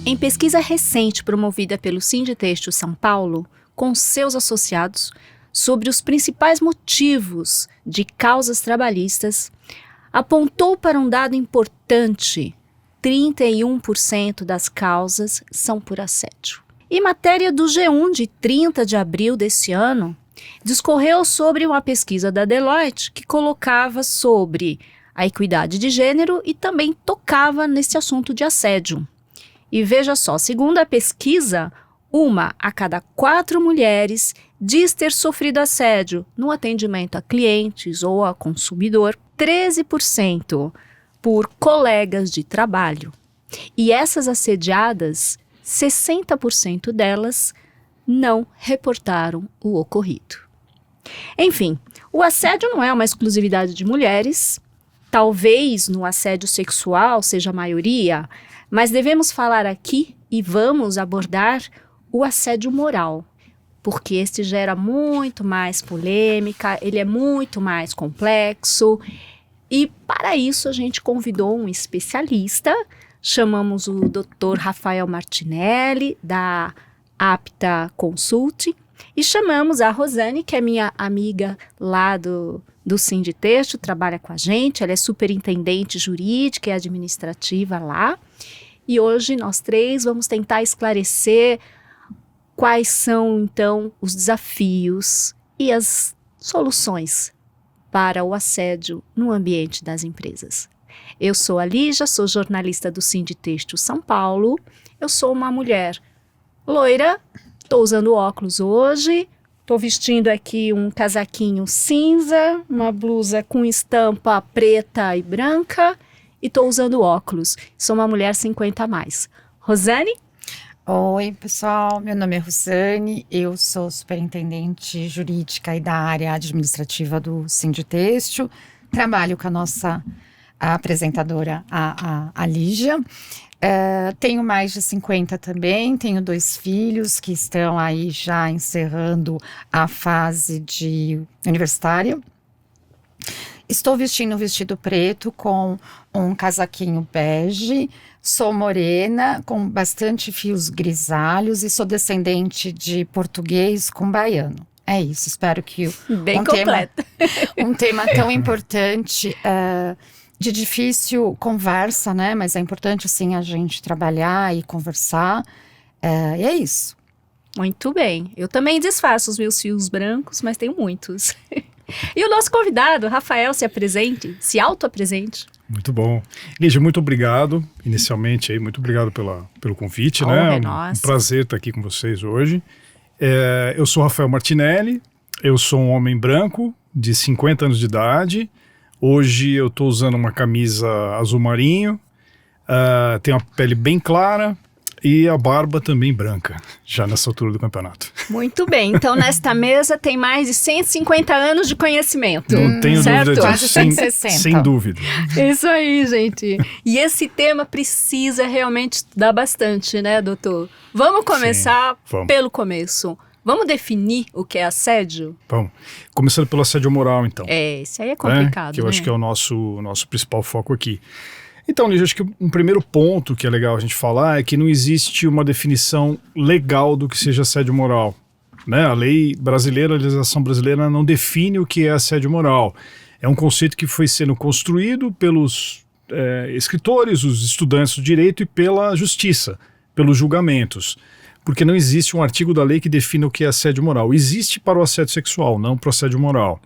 Em pesquisa recente promovida pelo Sinditexto São Paulo, com seus associados, sobre os principais motivos de causas trabalhistas, apontou para um dado importante: 31% das causas são por assédio. E matéria do G1 de 30 de abril desse ano, discorreu sobre uma pesquisa da Deloitte que colocava sobre a equidade de gênero e também tocava nesse assunto de assédio. E veja só, segundo a pesquisa, 1 a cada 4 mulheres diz ter sofrido assédio no atendimento a clientes ou a consumidor, 13% por colegas de trabalho. E essas assediadas, 60% delas não reportaram o ocorrido. Enfim, o assédio não é uma exclusividade de mulheres, talvez no assédio sexual seja a maioria, mas devemos falar aqui e vamos abordar o assédio moral, porque este gera muito mais polêmica, ele é muito mais complexo e para isso a gente convidou um especialista, chamamos o Dr. Rafael Martinelli da Apta Consult e chamamos a Rosane, que é minha amiga lá do Sinditexto, trabalha com a gente, ela é superintendente jurídica e administrativa lá. E hoje nós três vamos tentar esclarecer quais são, então, os desafios e as soluções para o assédio no ambiente das empresas. Eu sou a Lígia, sou jornalista do Sinditexto São Paulo. Eu sou uma mulher loira, estou usando óculos hoje, estou vestindo aqui um casaquinho cinza, uma blusa com estampa preta e branca e estou usando óculos. Sou uma mulher 50 a mais. Rosane? Oi, pessoal, meu nome é Rosane, eu sou superintendente jurídica e da área administrativa do Sinditexto, trabalho com a nossa apresentadora, a Lígia. Tenho mais de 50 também, tenho 2 filhos que estão aí já encerrando a fase de universitária. Estou vestindo um vestido preto com um casaquinho bege, sou morena, com bastante fios grisalhos e sou descendente de português com baiano. É isso, espero que um tema tão importante, de difícil conversa, né? Mas é importante, sim, a gente trabalhar e conversar, e é isso. Muito bem, eu também disfarço os meus fios brancos, mas tenho muitos. E o nosso convidado, Rafael, se apresente, se auto-apresente. Muito bom. Lígia, muito obrigado, inicialmente, aí, muito obrigado pelo convite, né? Um prazer estar aqui com vocês hoje. Eu sou Rafael Martinelli, eu sou um homem branco, de 50 anos de idade. Hoje eu estou usando uma camisa azul marinho, tenho a pele bem clara e a barba também branca, já nessa altura do campeonato. Muito bem, então nesta mesa tem mais de 150 anos de conhecimento. Não tenho certo? dúvida Quase disso, 160. sem dúvida. Isso aí, gente. E esse tema precisa realmente estudar bastante, né, doutor? Vamos começar pelo começo. Vamos definir o que é assédio? Bom, começando pelo assédio moral, então. Isso aí é complicado, que eu acho que é o nosso principal foco aqui. Então, Lígia, acho que um primeiro ponto que é legal a gente falar é que não existe uma definição legal do que seja assédio moral. Né? A lei brasileira, a legislação brasileira não define o que é assédio moral. É um conceito que foi sendo construído pelos escritores, os estudantes do direito e pela justiça, pelos julgamentos. Porque não existe um artigo da lei que defina o que é assédio moral. Existe para o assédio sexual, não para o assédio moral.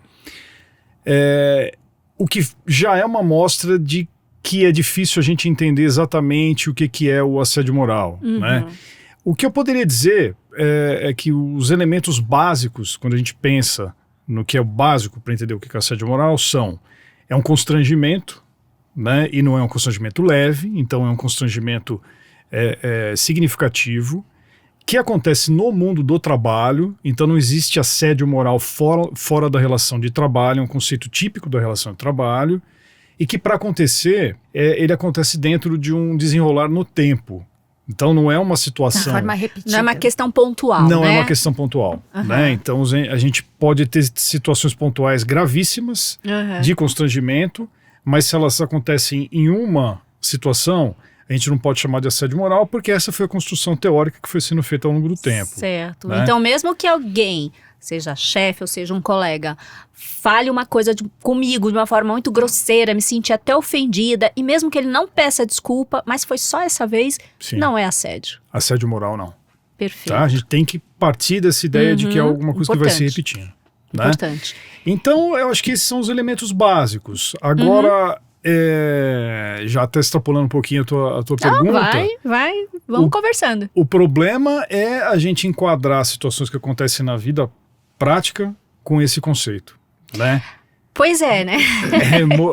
O que já é uma amostra de que é difícil a gente entender exatamente o que é o assédio moral. Né? O que eu poderia dizer é que os elementos básicos, quando a gente pensa no que é o básico para entender o que é assédio moral, é um constrangimento, né? E não é um constrangimento leve, então é um constrangimento significativo, que acontece no mundo do trabalho, então não existe assédio moral fora da relação de trabalho, é um conceito típico da relação de trabalho, e que para acontecer, ele acontece dentro de um desenrolar no tempo. Então não é uma situação... forma repetida. Não é uma questão pontual, Não né? é uma questão pontual. Né? Então a gente pode ter situações pontuais gravíssimas de constrangimento, mas se elas acontecem em uma situação, a a gente não pode chamar de assédio moral porque essa foi a construção teórica que foi sendo feita ao longo do tempo. Certo. Né? Então, mesmo que alguém, seja chefe ou seja um colega, fale uma coisa comigo de uma forma muito grosseira, me senti até ofendida, e mesmo que ele não peça desculpa, mas foi só essa vez, Sim. não é assédio. Assédio moral, não. Perfeito. Tá? A gente tem que partir dessa ideia de que é alguma coisa que vai se repetindo. Né? Importante. Então, eu acho que esses são os elementos básicos. Agora, já até extrapolando um pouquinho a tua pergunta. Vamos conversando. O problema é a gente enquadrar situações que acontecem na vida prática com esse conceito, né? Pois é, né?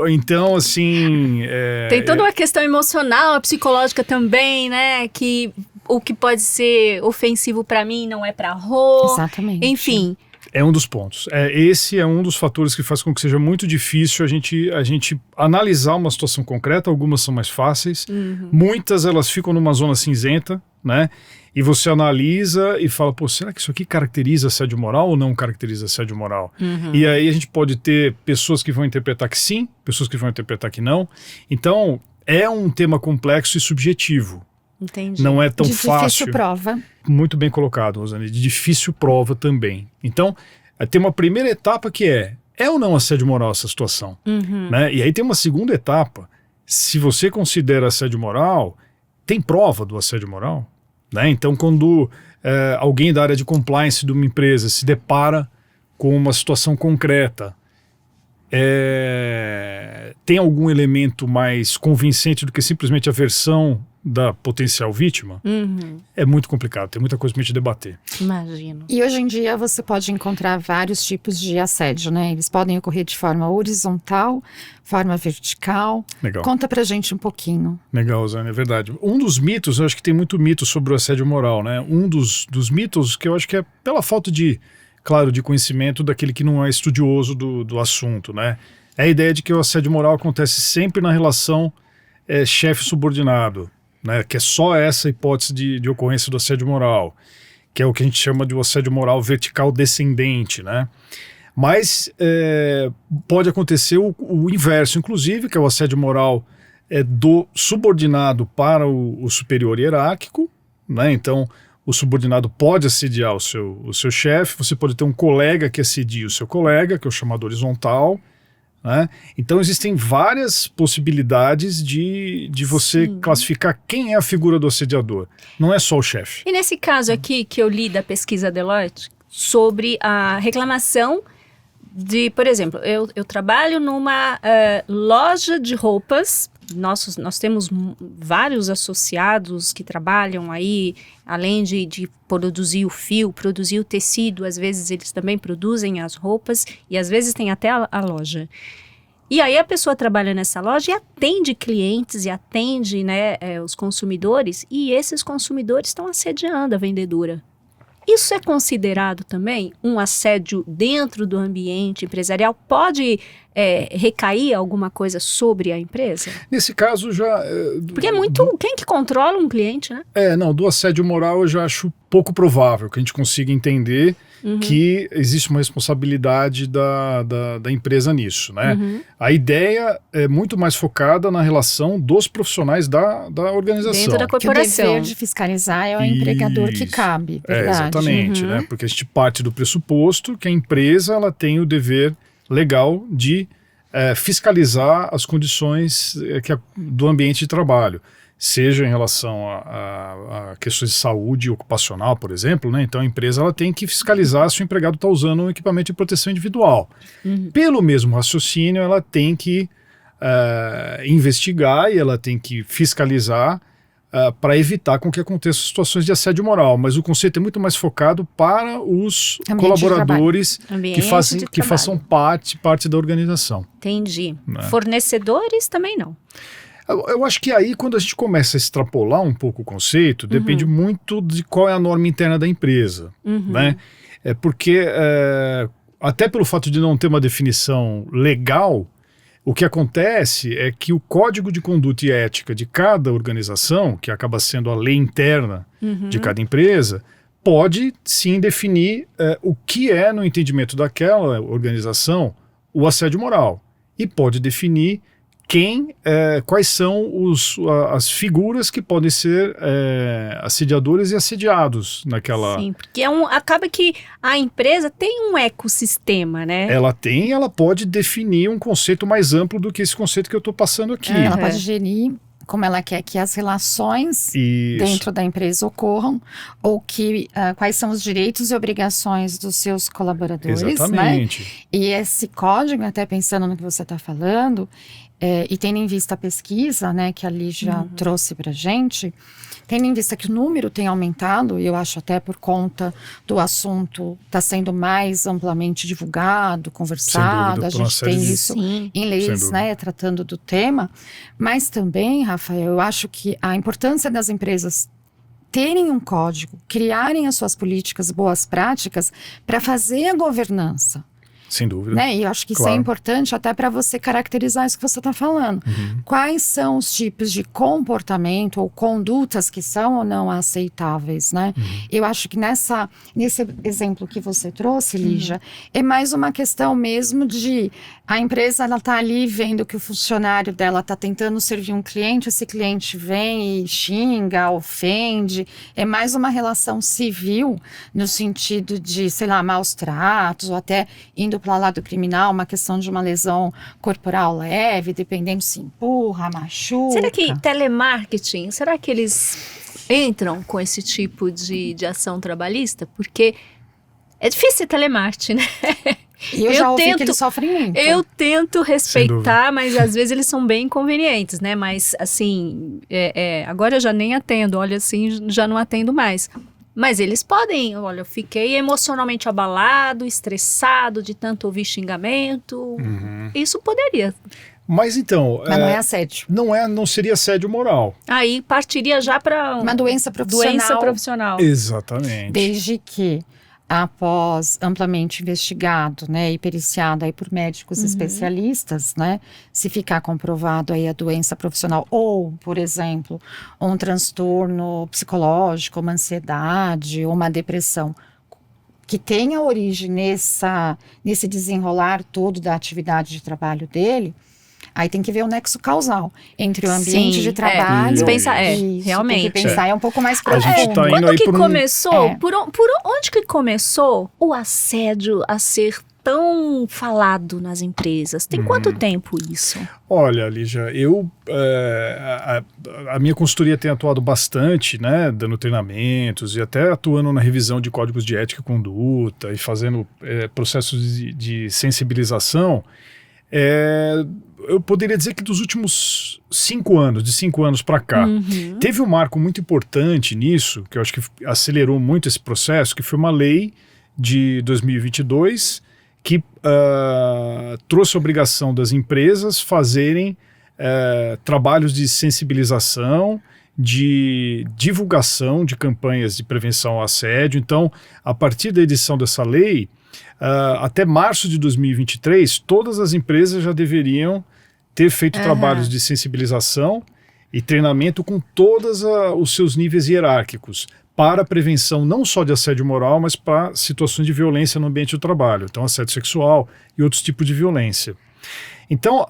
Então, assim... Tem toda uma questão emocional, psicológica também, né? Que o que pode ser ofensivo para mim não é para Rô. Exatamente. Enfim. É um dos pontos. Esse é um dos fatores que faz com que seja muito difícil a gente analisar uma situação concreta. Algumas são mais fáceis. Muitas elas ficam numa zona cinzenta, né? E você analisa e fala, pô, será que isso aqui caracteriza assédio moral ou não caracteriza assédio moral? E aí a gente pode ter pessoas que vão interpretar que sim, pessoas que vão interpretar que não. Então, é um tema complexo e subjetivo. Entendi. Não é tão de fácil. difícil prova. Muito bem colocado, Rosane. De difícil prova também. Então, tem uma primeira etapa que é ou não assédio moral essa situação? Né? E aí tem uma segunda etapa. Se você considera assédio moral, tem prova do assédio moral? Né? Então, quando alguém da área de compliance de uma empresa se depara com uma situação concreta, tem algum elemento mais convincente do que simplesmente a versão da potencial vítima? É muito complicado, tem muita coisa pra gente debater. Imagino. E hoje em dia você pode encontrar vários tipos de assédio, né? Eles podem ocorrer de forma horizontal, forma vertical. Legal. Conta pra gente um pouquinho. Legal, Zane, é verdade. Um dos mitos, eu acho que tem muito mito sobre o assédio moral, né? Um dos mitos que eu acho que é pela falta de, claro, de conhecimento daquele que não é estudioso do assunto, né? É a ideia de que o assédio moral acontece sempre na relação chefe-subordinado, né? Que é só essa hipótese de ocorrência do assédio moral, que é o que a gente chama de assédio moral vertical descendente, né? Mas pode acontecer o inverso, inclusive, que é o assédio moral do subordinado para o superior hierárquico, né? Então, o subordinado pode assediar o seu chefe, você pode ter um colega que assedia o seu colega, que é o chamado horizontal, né? Então, existem várias possibilidades de você classificar quem é a figura do assediador. Não é só o chefe. E nesse caso aqui que eu li da pesquisa Deloitte sobre a reclamação de, por exemplo, eu trabalho numa loja de roupas. Nós temos vários associados que trabalham aí, além de produzir o fio, produzir o tecido, às vezes eles também produzem as roupas e às vezes tem até a loja. E aí a pessoa trabalha nessa loja e atende clientes e atende, né, os consumidores, e esses consumidores estão assediando a vendedora. Isso é considerado também um assédio dentro do ambiente empresarial? Pode recair alguma coisa sobre a empresa? Nesse caso já... Porque é muito... Quem que controla um cliente, né? Do assédio moral eu já acho pouco provável que a gente consiga entender que existe uma responsabilidade da empresa nisso, né? A ideia é muito mais focada na relação dos profissionais da organização. Dentro da corporação. Que o dever de fiscalizar é o empregador que cabe, verdade? Exatamente, né? Porque a gente parte do pressuposto que a empresa ela tem o dever legal de fiscalizar as condições do ambiente de trabalho, seja em relação a questões de saúde ocupacional, por exemplo, né? Então a empresa ela tem que fiscalizar se o empregado está usando um equipamento de proteção individual. Pelo mesmo raciocínio, ela tem que investigar e ela tem que fiscalizar para evitar com que aconteçam situações de assédio moral, mas o conceito é muito mais focado para os colaboradores que façam parte da organização. Entendi. Né? Fornecedores também não. Eu acho que aí, quando a gente começa a extrapolar um pouco o conceito, depende muito de qual é a norma interna da empresa. Né? Porque, até pelo fato de não ter uma definição legal, o que acontece é que o código de conduta e ética de cada organização, que acaba sendo a lei interna de cada empresa, pode sim definir o que é, no entendimento daquela organização, o assédio moral. E pode definir quais são as figuras que podem ser assediadores e assediados naquela... Sim, porque acaba que a empresa tem um ecossistema, né? Ela pode definir um conceito mais amplo do que esse conceito que eu estou passando aqui. Ela pode gerir como ela quer que as relações dentro da empresa ocorram, ou quais são os direitos e obrigações dos seus colaboradores. Exatamente. Né? E esse código, até pensando no que você está falando, e tendo em vista a pesquisa, né, que a Lígia trouxe para a gente, tendo em vista que o número tem aumentado, e eu acho até por conta do assunto estar sendo mais amplamente divulgado, conversado, a gente tem isso em leis, né, tratando do tema, mas também, Rafael, eu acho que a importância das empresas terem um código, criarem as suas políticas, boas práticas, para fazer a governança. Sem dúvida. Né? E eu acho que isso é importante até para você caracterizar isso que você está falando. Quais são os tipos de comportamento ou condutas que são ou não aceitáveis, né? Eu acho que nesse exemplo que você trouxe, Lígia, é mais uma questão mesmo de a empresa, ela está ali vendo que o funcionário dela está tentando servir um cliente, esse cliente vem e xinga, ofende. É mais uma relação civil no sentido de, sei lá, maus tratos ou até indo para o lado criminal, uma questão de uma lesão corporal leve, dependendo se empurra, machuca. Será que telemarketing, será que eles entram com esse tipo de ação trabalhista? Porque é difícil ser telemarketing, né? E eu já ouvi que eles sofrem muito. Eu tento respeitar, mas às vezes eles são bem inconvenientes, né? Mas assim, agora eu já nem atendo, olha assim, já não atendo mais. Mas eles podem, olha, eu fiquei emocionalmente abalado, estressado de tanto ouvir xingamento. Isso poderia. Mas então... Mas não é assédio. Não seria assédio moral. Aí partiria já para... uma doença profissional. Exatamente. Desde que, após amplamente investigado, né, e periciado aí por médicos especialistas, né, se ficar comprovado aí a doença profissional ou, por exemplo, um transtorno psicológico, uma ansiedade ou uma depressão que tenha origem nesse desenrolar todo da atividade de trabalho dele, aí tem que ver o nexo causal entre o ambiente de trabalho e realmente. Tem que pensar é um pouco mais profundo. A gente tá indo Quando aí que por começou? Por onde que começou o assédio a ser tão falado nas empresas? Tem quanto tempo isso? Olha, Lígia, a minha consultoria tem atuado bastante, né, dando treinamentos e até atuando na revisão de códigos de ética e conduta e fazendo processos de sensibilização. Eu poderia dizer que dos últimos 5 anos, de 5 anos para cá, teve um marco muito importante nisso, que eu acho que acelerou muito esse processo, que foi uma lei de 2022 que trouxe a obrigação das empresas fazerem trabalhos de sensibilização, de divulgação de campanhas de prevenção ao assédio. Então, a partir da edição dessa lei, até março de 2023, todas as empresas já deveriam ter feito trabalhos de sensibilização e treinamento com todos os seus níveis hierárquicos para a prevenção não só de assédio moral, mas para situações de violência no ambiente do trabalho, então assédio sexual e outros tipos de violência. Então,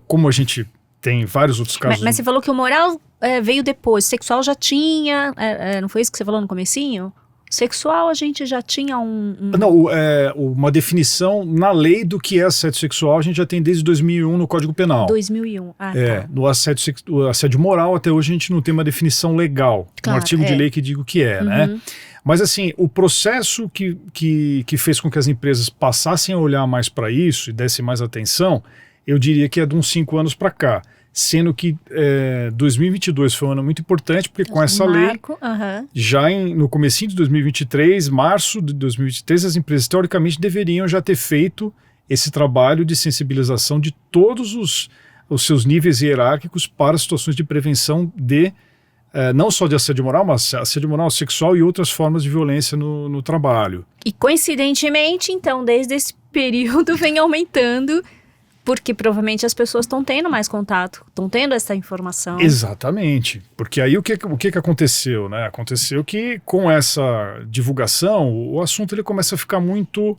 como a gente tem vários outros casos... Mas você falou que o moral veio depois, o sexual já tinha, não foi isso que você falou no comecinho? Sexual, a gente já tinha Não, uma definição na lei do que é assédio sexual, a gente já tem desde 2001 no Código Penal. 2001, tá. No assédio moral, até hoje a gente não tem uma definição legal, claro, um artigo de lei que diga o que é, né? Mas assim, o processo que fez com que as empresas passassem a olhar mais para isso e dessem mais atenção, eu diria que é de uns 5 anos para cá. Sendo que 2022 foi um ano muito importante, porque com essa lei, já no comecinho de 2023, março de 2023, as empresas teoricamente deveriam já ter feito esse trabalho de sensibilização de todos os seus níveis hierárquicos para situações de prevenção de, não só de assédio moral, mas assédio moral, sexual e outras formas de violência no trabalho. E coincidentemente, então, desde esse período vem aumentando Porque provavelmente as pessoas estão tendo mais contato, estão tendo essa informação. Exatamente, porque aí o que aconteceu, né? Aconteceu que com essa divulgação o assunto ele começa a ficar muito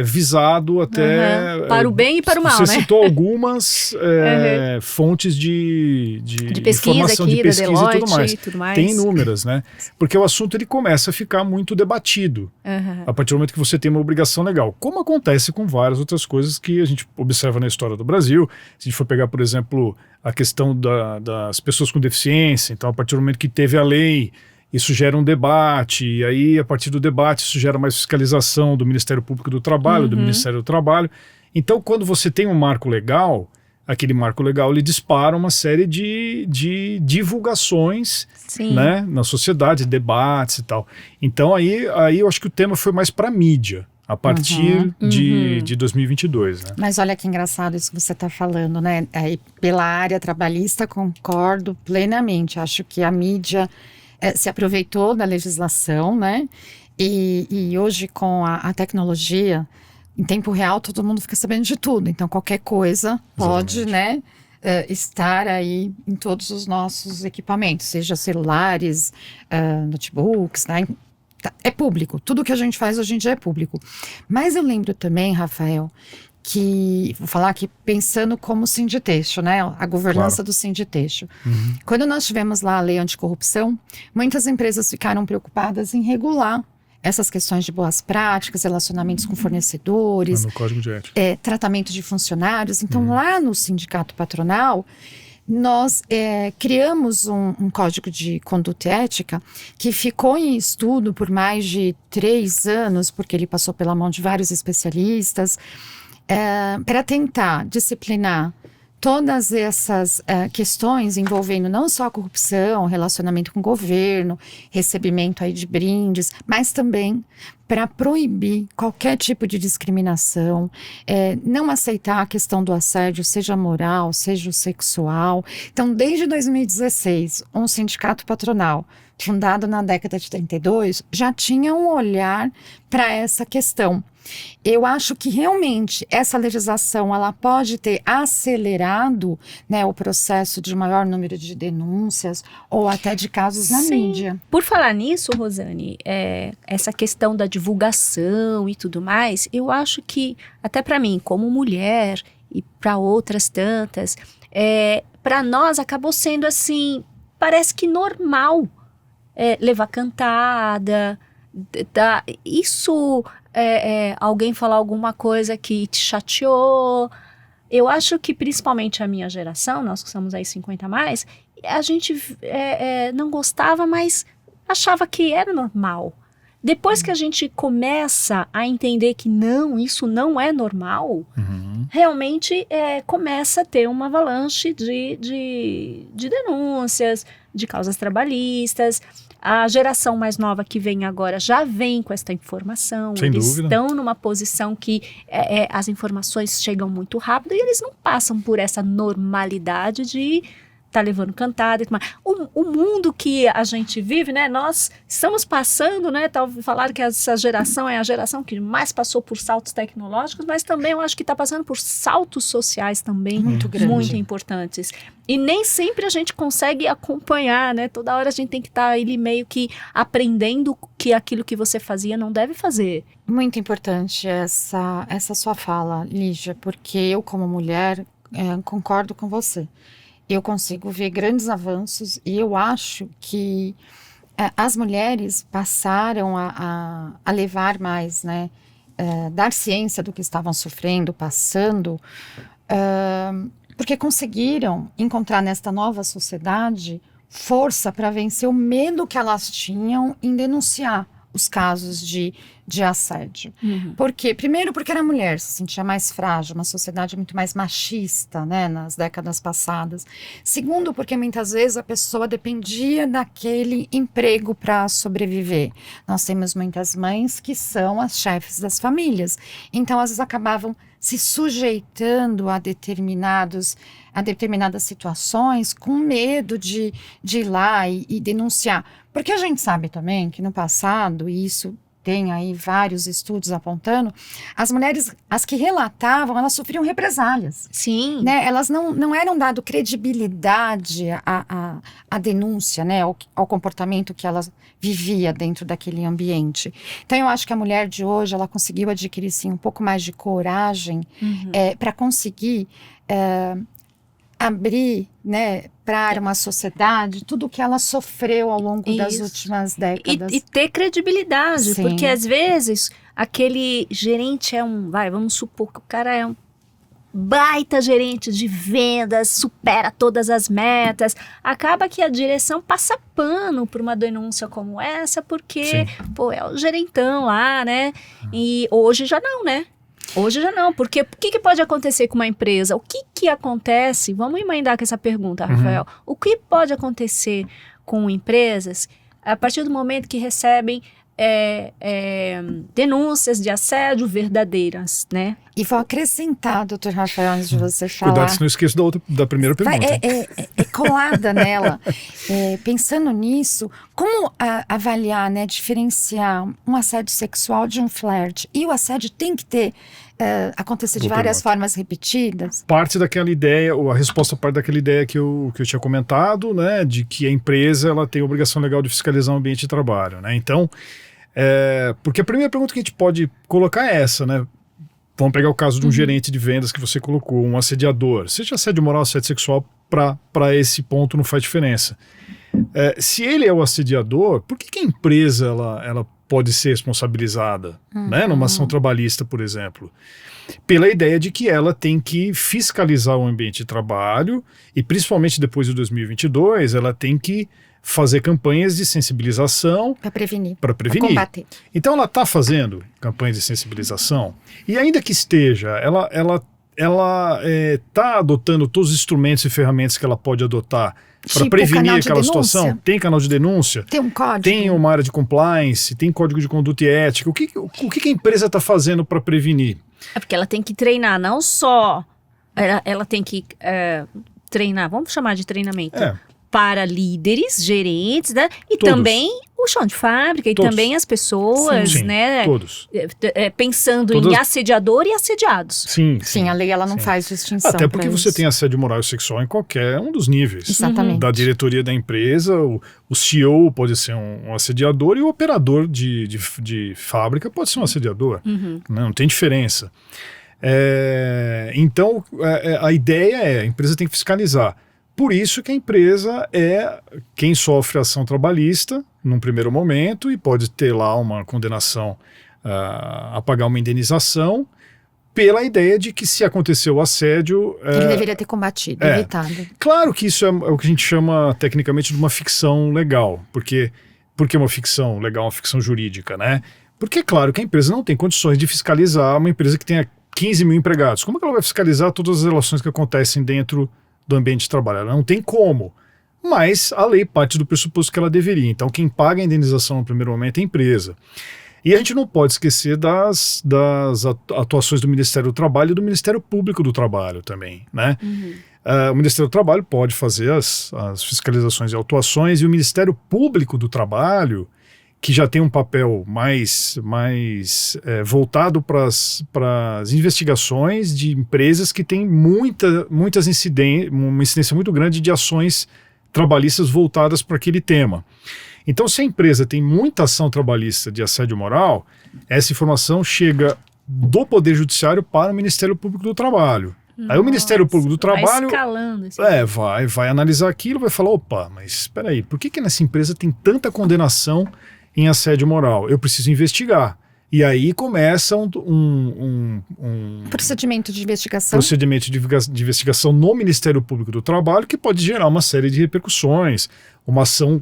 visado até... Para o bem e para o mal, você né? citou algumas fontes de pesquisa informação, aqui, de pesquisa da Deloitte, e tudo mais. e tudo mais. Tem inúmeras, né? Porque o assunto ele começa a ficar muito debatido a partir do momento que você tem uma obrigação legal, como acontece com várias outras coisas que a gente observa na história do Brasil. Se a gente for pegar, por exemplo, a questão das pessoas com deficiência, então a partir do momento que teve a lei, isso gera um debate, e aí a partir do debate isso gera mais fiscalização do Ministério Público do Trabalho, do Ministério do Trabalho. Então quando você tem um marco legal, aquele marco legal ele dispara uma série de divulgações, né, na sociedade, debates e tal. Então aí eu acho que o tema foi mais para mídia, a partir de 2022, né? Mas olha que engraçado isso que você está falando, né? Aí, pela área trabalhista, concordo plenamente. Acho que a mídia se aproveitou da legislação, né? E hoje, com a tecnologia, em tempo real, todo mundo fica sabendo de tudo. Então, qualquer coisa pode, né, estar aí em todos os nossos equipamentos, seja celulares, notebooks, né? É público. Tudo que a gente faz hoje em dia é público. Mas eu lembro também, Rafael, que, vou falar aqui pensando como sinditexto, né? A governança do sinditexto. Quando nós tivemos lá a lei anticorrupção, muitas empresas ficaram preocupadas em regular essas questões de boas práticas, relacionamentos com fornecedores, No Código de Ética. Tratamento de funcionários. Então, lá no sindicato patronal, nós criamos um código de conduta ética que ficou em estudo por mais de 3 anos, porque ele passou pela mão de vários especialistas, para tentar disciplinar todas essas questões envolvendo não só a corrupção, relacionamento com o governo, recebimento aí de brindes, mas também para proibir qualquer tipo de discriminação, não aceitar a questão do assédio, seja moral, seja sexual. Então, desde 2016, um sindicato patronal, fundado na década de 32, já tinha um olhar para essa questão. Eu acho que realmente essa legislação ela pode ter acelerado, né, o processo de maior número de denúncias ou até de casos na mídia. Por falar nisso, Rosane, essa questão da divulgação e tudo mais, eu acho que até para mim, como mulher e para outras tantas, para nós acabou sendo assim, parece que normal levar cantada, isso... alguém falar alguma coisa que te chateou. Eu acho que principalmente a minha geração, nós que somos aí 50 a mais, a gente não gostava, mas achava que era normal. Depois que a gente começa a entender que não, isso não é normal, realmente começa a ter uma avalanche de denúncias, de causas trabalhistas. A geração mais nova que vem agora já vem com essa informação. Sem eles dúvida. estão numa posição que as informações chegam muito rápido e eles não passam por essa normalidade de estar levando cantada e tudo mais. O mundo que a gente vive, né? Nós estamos passando, né? Falaram que essa geração é a geração que mais passou por saltos tecnológicos, mas também eu acho que está passando por saltos sociais também Muito grande. muito importantes. E nem sempre a gente consegue acompanhar, né? Toda hora a gente tem que estar ali meio que aprendendo que aquilo que você fazia não deve fazer. Muito importante essa sua fala, Lígia, porque eu, como mulher, concordo com você. Eu consigo ver grandes avanços e eu acho que as mulheres passaram a levar mais, né? Dar ciência do que estavam sofrendo, passando, porque conseguiram encontrar nesta nova sociedade força para vencer o medo que elas tinham em denunciar os casos de assédio. Por quê? Primeiro, porque era mulher, se sentia mais frágil, uma sociedade muito mais machista, né, nas décadas passadas. Segundo, porque muitas vezes a pessoa dependia daquele emprego para sobreviver. Nós temos muitas mães que são as chefes das famílias, então às vezes acabavam se sujeitando a determinadas situações com medo de ir lá e denunciar. Porque a gente sabe também que no passado, e isso tem aí vários estudos apontando, as mulheres, as que relatavam, elas sofriam represálias. Sim. Né? Elas não eram dado credibilidade à denúncia, né? Ao comportamento que elas vivia dentro daquele ambiente. Então, eu acho que a mulher de hoje, ela conseguiu adquirir, sim, um pouco mais de coragem para conseguir abrir, né, para uma sociedade tudo o que ela sofreu ao longo das últimas décadas. E ter credibilidade, Sim. porque às vezes aquele gerente vamos supor que o cara é um baita gerente de vendas, supera todas as metas, acaba que a direção passa pano por uma denúncia como essa, porque, é o gerentão lá, né? E hoje já não, né? Hoje já não, porque o que pode acontecer com uma empresa? O que acontece? Vamos emendar com essa pergunta, Rafael. O que pode acontecer com empresas a partir do momento que recebem denúncias de assédio verdadeiras, né? E vou acrescentar, doutor Rafael, antes de você falar. Cuidado, se não esqueça da primeira pergunta. É colada nela. Pensando nisso, como avaliar, né, diferenciar um assédio sexual de um flerte? E o assédio tem que acontecer de várias formas repetidas? Parte daquela ideia, ou a resposta parte daquela ideia que eu tinha comentado, né, de que a empresa ela tem a obrigação legal de fiscalizar o ambiente de trabalho, né? Então, porque a primeira pergunta que a gente pode colocar é essa, né? Vamos pegar o caso de um gerente de vendas que você colocou, um assediador. Seja assédio moral ou assédio sexual, para esse ponto não faz diferença. Se ele é o assediador, por que a empresa ela pode ser responsabilizada, né, numa ação trabalhista, por exemplo? Pela ideia de que ela tem que fiscalizar o ambiente de trabalho e, principalmente depois de 2022, ela tem que fazer campanhas de sensibilização para prevenir, para combater. Então ela está fazendo campanhas de sensibilização e ainda que esteja, ela está adotando todos os instrumentos e ferramentas que ela pode adotar para prevenir aquela situação. Tem canal de denúncia, tem um código, tem uma área de compliance, tem código de conduta e ética. O que a empresa está fazendo para prevenir? É porque ela tem que treinar, não só ela tem que treinar, vamos chamar de treinamento, para líderes, gerentes, né? E todos. Também o chão de fábrica e todos. Também as pessoas, sim, né? Todos. Pensando em assediador e assediados. Sim, a lei ela não faz distinção. Até porque você tem assédio moral e sexual em qualquer um dos níveis. Exatamente. Da diretoria da empresa, o CEO pode ser um assediador e o operador de fábrica pode ser um assediador. Não tem diferença. Então, a ideia a empresa tem que fiscalizar. Por isso que a empresa é quem sofre ação trabalhista num primeiro momento e pode ter lá uma condenação a pagar uma indenização pela ideia de que se aconteceu o assédio... Ele deveria ter combatido, evitado. Claro que isso é o que a gente chama tecnicamente de uma ficção legal. Por que uma ficção legal, uma ficção jurídica, né? Porque é claro que a empresa não tem condições de fiscalizar uma empresa que tenha 15 mil empregados. Como é que ela vai fiscalizar todas as relações que acontecem dentro do ambiente de trabalho? Ela não tem como, mas a lei parte do pressuposto que ela deveria. Então quem paga a indenização no primeiro momento é a empresa. E a gente não pode esquecer das atuações do Ministério do Trabalho e do Ministério Público do Trabalho também, né? O Ministério do Trabalho pode fazer as fiscalizações e autuações, e o Ministério Público do Trabalho, que já tem um papel mais voltado para as investigações de empresas que têm uma incidência muito grande de ações trabalhistas voltadas para aquele tema. Então, se a empresa tem muita ação trabalhista de assédio moral, essa informação chega do Poder Judiciário para o Ministério Público do Trabalho. Aí o Ministério Público do Trabalho vai escalando, assim. vai analisar aquilo, vai falar, opa, mas espera aí, por que nessa empresa tem tanta condenação em assédio moral? Eu preciso investigar. E aí começa um procedimento de investigação. Procedimento de investigação no Ministério Público do Trabalho, que pode gerar uma série de repercussões. Uma ação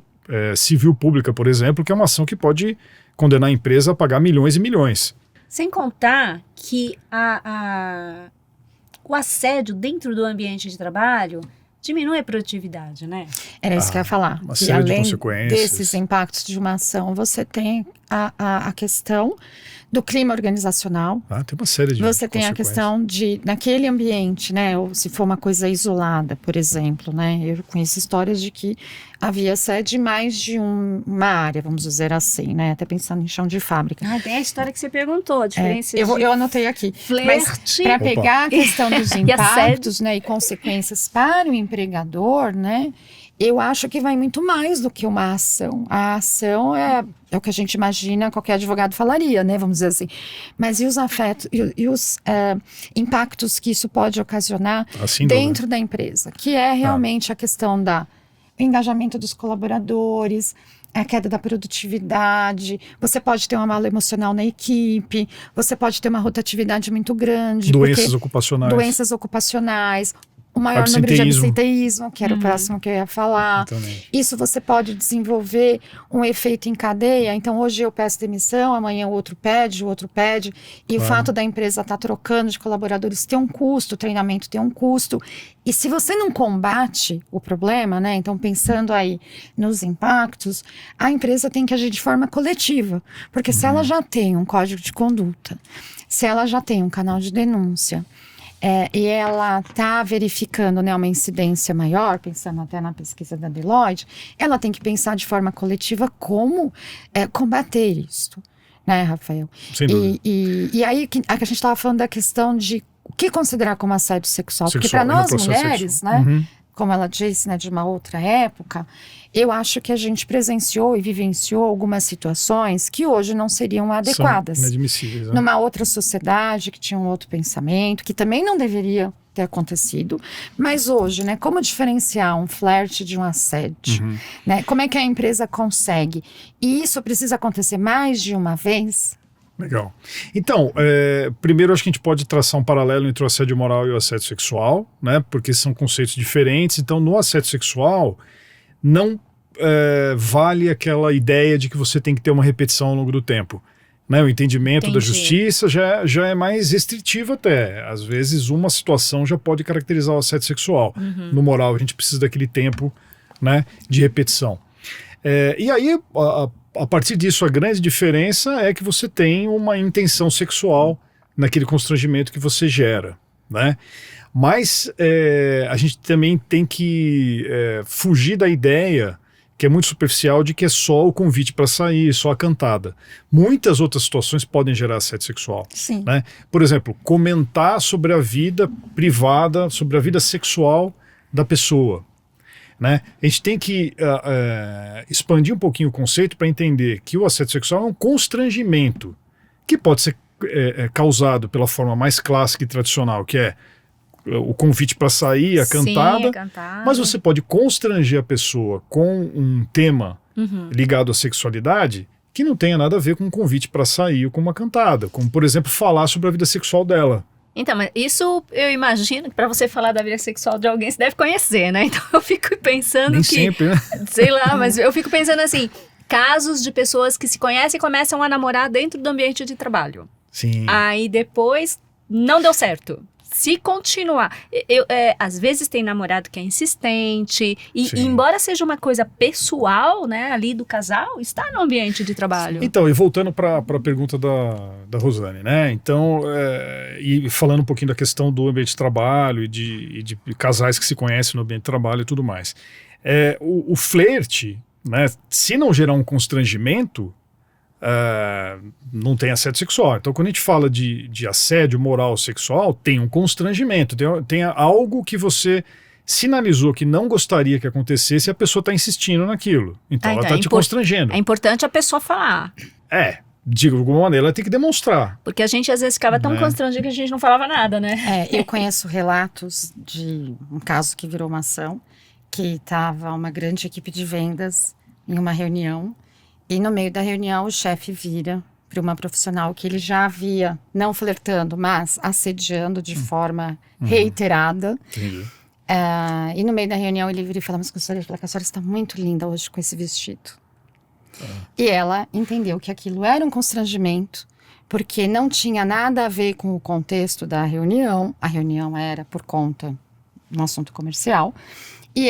civil pública, por exemplo, que é uma ação que pode condenar a empresa a pagar milhões e milhões. Sem contar que o assédio dentro do ambiente de trabalho diminui a produtividade, né? Era isso que eu ia falar. Uma que série de além consequências. desses impactos de uma ação, você tem a questão do clima organizacional. Tem uma série de Você tem a questão de, naquele ambiente, né, ou se for uma coisa isolada, por exemplo, né, eu conheço histórias de que havia sede mais de uma área, vamos dizer assim, né, até pensando em chão de fábrica. Tem a história que você perguntou, a diferença eu anotei aqui. flerte. Para pegar a questão dos impactos, né, e consequências para o empregador, né, eu acho que vai muito mais do que uma ação. A ação é o que a gente imagina, qualquer advogado falaria, né? Vamos dizer assim. Mas e os afetos, e os impactos que isso pode ocasionar dentro da empresa? Que é realmente a questão do engajamento dos colaboradores, a queda da produtividade, você pode ter uma mala emocional na equipe, você pode ter uma rotatividade muito grande. Doenças ocupacionais. O maior número de absenteísmo, que era o próximo que eu ia falar. Também. Isso você pode desenvolver um efeito em cadeia. Então, hoje eu peço demissão, amanhã o outro pede. E o fato da empresa estar trocando de colaboradores tem um custo, o treinamento tem um custo. E se você não combate o problema, né? Então, pensando aí nos impactos, a empresa tem que agir de forma coletiva. Porque se ela já tem um código de conduta, se ela já tem um canal de denúncia, e ela está verificando, né, uma incidência maior, pensando até na pesquisa da Deloitte, ela tem que pensar de forma coletiva como combater isso, né, Rafael? Sem dúvida. E aí a gente estava falando da questão de o que considerar como assédio sexual, porque para nós mulheres, né, como ela disse, né, de uma outra época, eu acho que a gente presenciou e vivenciou algumas situações que hoje não seriam adequadas. São inadmissíveis. Né? Numa outra sociedade que tinha um outro pensamento, que também não deveria ter acontecido. Mas hoje, né, como diferenciar um flerte de um assédio? Né? Como é que a empresa consegue? E isso precisa acontecer mais de uma vez? Legal. Então, primeiro acho que a gente pode traçar um paralelo entre o assédio moral e o assédio sexual, né? Porque são conceitos diferentes. Então, no assédio sexual, não vale aquela ideia de que você tem que ter uma repetição ao longo do tempo. Né? O entendimento da justiça já é mais restritivo até. Às vezes, uma situação já pode caracterizar o assédio sexual. No moral, a gente precisa daquele tempo, né, de repetição. E aí, a partir disso, a grande diferença é que você tem uma intenção sexual naquele constrangimento que você gera, né? Mas a gente também tem que fugir da ideia, que é muito superficial, de que é só o convite para sair, só a cantada. Muitas outras situações podem gerar assédio sexual. Sim. Né? Por exemplo, comentar sobre a vida privada, sobre a vida sexual da pessoa. Né? A gente tem que expandir um pouquinho o conceito para entender que o assédio sexual é um constrangimento que pode ser causado pela forma mais clássica e tradicional, que é o convite para sair, a cantada, mas você pode constranger a pessoa com um tema ligado à sexualidade que não tenha nada a ver com um convite para sair ou com uma cantada, como, por exemplo, falar sobre a vida sexual dela. Então, mas isso eu imagino que para você falar da vida sexual de alguém, você deve conhecer, né? Então eu fico pensando Nem sempre, né? Sei lá, mas eu fico pensando assim, casos de pessoas que se conhecem e começam a namorar dentro do ambiente de trabalho. Sim. Aí depois não deu certo. Se continuar, às vezes tem namorado que é insistente, e embora seja uma coisa pessoal, né, ali do casal, está no ambiente de trabalho. Então, e voltando para a pergunta da Rosane, né, então, e falando um pouquinho da questão do ambiente de trabalho e de casais que se conhecem no ambiente de trabalho e tudo mais, o flerte, né, se não gerar um constrangimento, não tem assédio sexual. Então, quando a gente fala de assédio moral sexual, tem um constrangimento, tem algo que você sinalizou que não gostaria que acontecesse e a pessoa está insistindo naquilo. Então, ela está te constrangendo. É importante a pessoa falar. De alguma maneira, ela tem que demonstrar. Porque a gente, às vezes, ficava tão constrangido que a gente não falava nada, né? Eu conheço relatos de um caso que virou uma ação, que estava uma grande equipe de vendas em uma reunião. E no meio da reunião, o chefe vira para uma profissional que ele já havia, não flertando, mas assediando de forma reiterada. Entendi. E no meio da reunião, ele vira e fala, mas a senhora está muito linda hoje com esse vestido. E ela entendeu que aquilo era um constrangimento, porque não tinha nada a ver com o contexto da reunião. A reunião era por conta um assunto comercial. E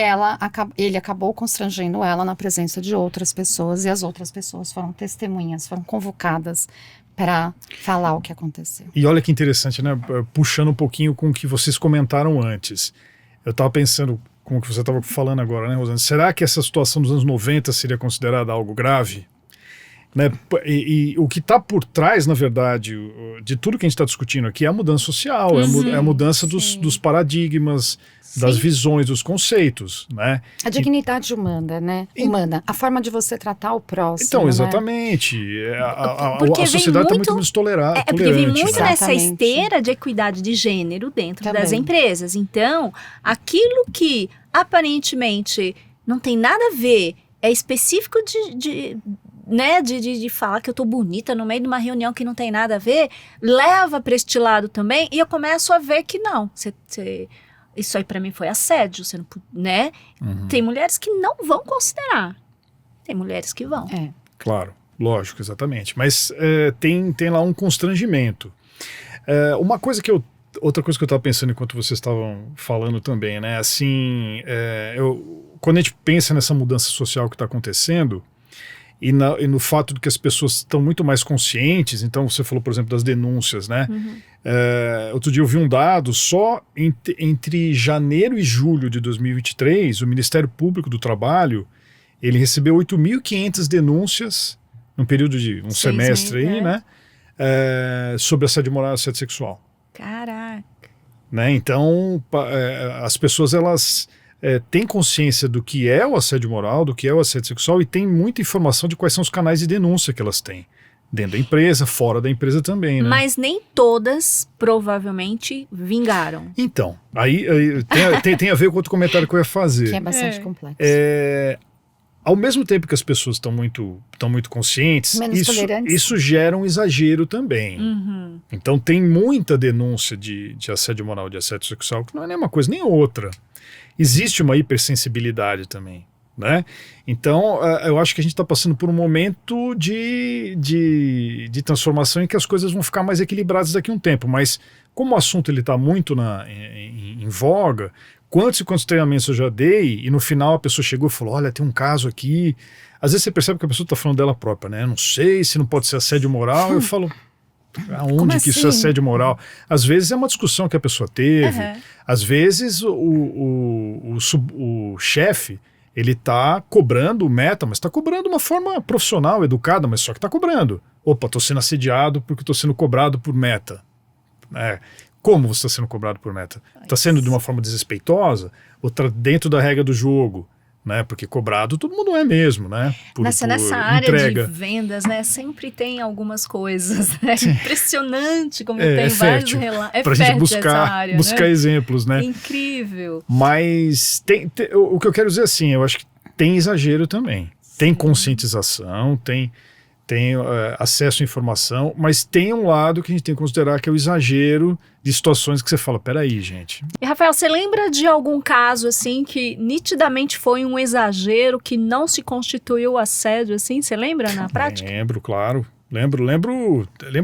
ele acabou constrangendo ela na presença de outras pessoas, e as outras pessoas foram testemunhas, foram convocadas para falar o que aconteceu. E olha que interessante, né? Puxando um pouquinho com o que vocês comentaram antes. Eu estava pensando, com o que você estava falando agora, né, Rosane? Será que essa situação dos anos 90 seria considerada algo grave? Né? E o que está por trás, na verdade, de tudo que a gente está discutindo aqui é a mudança social, é a mudança dos paradigmas, das visões, dos conceitos, né? A dignidade humana, né? A forma de você tratar o próximo. Então, exatamente. Né? A sociedade está muito menos tolerante. Porque vem muito né? nessa esteira de equidade de gênero dentro das empresas. Então, aquilo que aparentemente não tem nada a ver, é específico de falar que eu tô bonita no meio de uma reunião que não tem nada a ver, leva para este lado também, e eu começo a ver que não, isso aí para mim foi assédio, você não, né? Tem mulheres que não vão considerar, tem mulheres que vão. Claro, lógico, exatamente, mas tem lá um constrangimento. Outra coisa que eu estava pensando enquanto vocês estavam falando também, né, assim, quando a gente pensa nessa mudança social que está acontecendo, e no fato de que as pessoas estão muito mais conscientes, então você falou, por exemplo, das denúncias, né? Outro dia eu vi um dado, só entre janeiro e julho de 2023, o Ministério Público do Trabalho, ele recebeu 8.500 denúncias, num período de um semestre aí, né? Sobre assédio moral e assédio sexual. Caraca! Né? Então, as pessoas, elas... tem consciência do que é o assédio moral, do que é o assédio sexual, e tem muita informação de quais são os canais de denúncia que elas têm. Dentro da empresa, fora da empresa também, né? Mas nem todas, provavelmente, vingaram. Então, aí tem a ver com outro comentário que eu ia fazer. Que é bastante complexo. Ao mesmo tempo que as pessoas estão muito conscientes, isso gera um exagero também. Então tem muita denúncia de assédio moral, de assédio sexual, que não é nem uma coisa nem outra. Existe uma hipersensibilidade também, né? Então, eu acho que a gente está passando por um momento de transformação em que as coisas vão ficar mais equilibradas daqui a um tempo. Mas como o assunto está muito em voga, quantos treinamentos eu já dei, e no final a pessoa chegou e falou, olha, tem um caso aqui. Às vezes você percebe que a pessoa está falando dela própria, né? Não sei se não pode ser assédio moral. Eu falo... Aonde que isso é assédio moral? Às vezes é uma discussão que a pessoa teve, às vezes o chefe, ele tá cobrando meta, mas tá cobrando de uma forma profissional, educada, mas só que tá cobrando. Opa, tô sendo assediado porque tô sendo cobrado por meta. Como você está sendo cobrado por meta? Está sendo de uma forma desrespeitosa ou tá dentro da regra do jogo? Né? Porque cobrado todo mundo é mesmo, né? Nessa área de vendas, né? Sempre tem algumas coisas, né? Impressionante como tem vários relatos. Pra gente buscar exemplos, né? Incrível. Mas o que eu quero dizer assim, eu acho que tem exagero também. Tem conscientização, tem acesso à informação, mas tem um lado que a gente tem que considerar que é o exagero de situações que você fala, peraí, gente. E Rafael, você lembra de algum caso assim que nitidamente foi um exagero, que não se constituiu assédio assim? Você lembra na prática? Lembro, claro. Lembro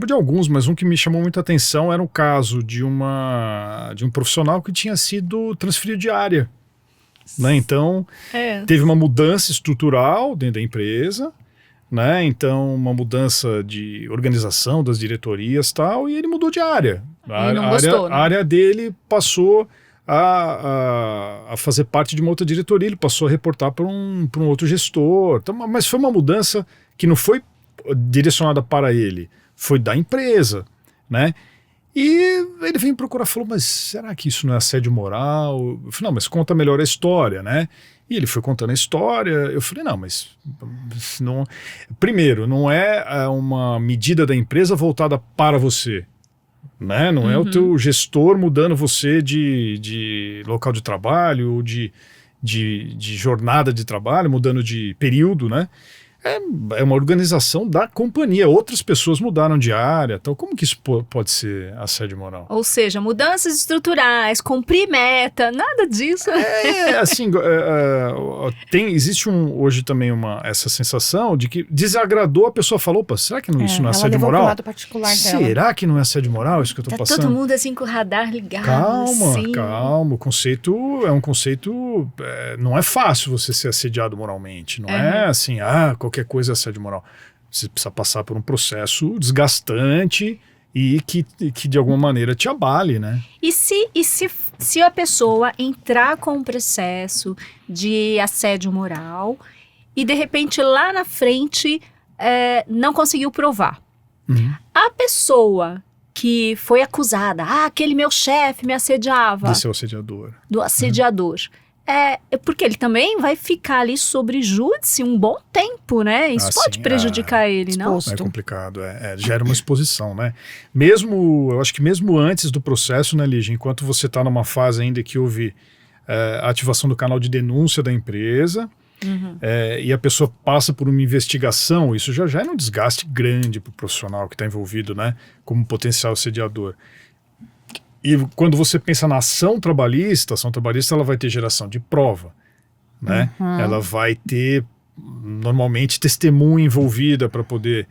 de alguns, mas um que me chamou muita atenção era o caso de um profissional que tinha sido transferido de área. Né? Então, teve uma mudança estrutural dentro da empresa, né? Então, uma mudança de organização das diretorias e tal, e ele mudou de área. A área dele passou a fazer parte de uma outra diretoria, ele passou a reportar para um outro gestor. Então, mas foi uma mudança que não foi direcionada para ele, foi da empresa, né? E ele veio me procurar e falou, mas será que isso não é assédio moral? Eu falei, não, mas conta melhor a história, né? E ele foi contando a história, eu falei, não, mas não... Primeiro, não é uma medida da empresa voltada para você, né? Não é o teu gestor mudando você de local de trabalho ou de jornada de trabalho, mudando de período, né? É uma organização da companhia. Outras pessoas mudaram de área. Então, como que isso pode ser assédio moral? Ou seja, mudanças estruturais, cumprir meta, nada disso. Assim, existe hoje também essa sensação de que desagradou, a pessoa falou, opa, será que isso não é assédio moral? Pro lado particular dela. Será que não é assédio moral isso que eu tô passando? Todo mundo assim com o radar ligado. Calma. O conceito é um conceito... não é fácil você ser assediado moralmente. Não é assim, qualquer coisa é assédio moral. Você precisa passar por um processo desgastante e que de alguma maneira te abale, né? E se a pessoa entrar com um processo de assédio moral e de repente lá na frente não conseguiu provar? A pessoa que foi acusada, aquele meu chefe me assediava. De ser o assediador. Do assediador. Porque ele também vai ficar ali sobre júdice um bom tempo, né? Isso pode prejudicar ele, não? É complicado, gera uma exposição, né? Eu acho que mesmo antes do processo, né, Lígia, enquanto você está numa fase ainda que houve a ativação do canal de denúncia da empresa, e a pessoa passa por uma investigação, isso já é um desgaste grande para o profissional que está envolvido, né, como potencial assediador. E quando você pensa na ação trabalhista ela vai ter geração de prova, né? Ela vai ter, normalmente, testemunha envolvida para poder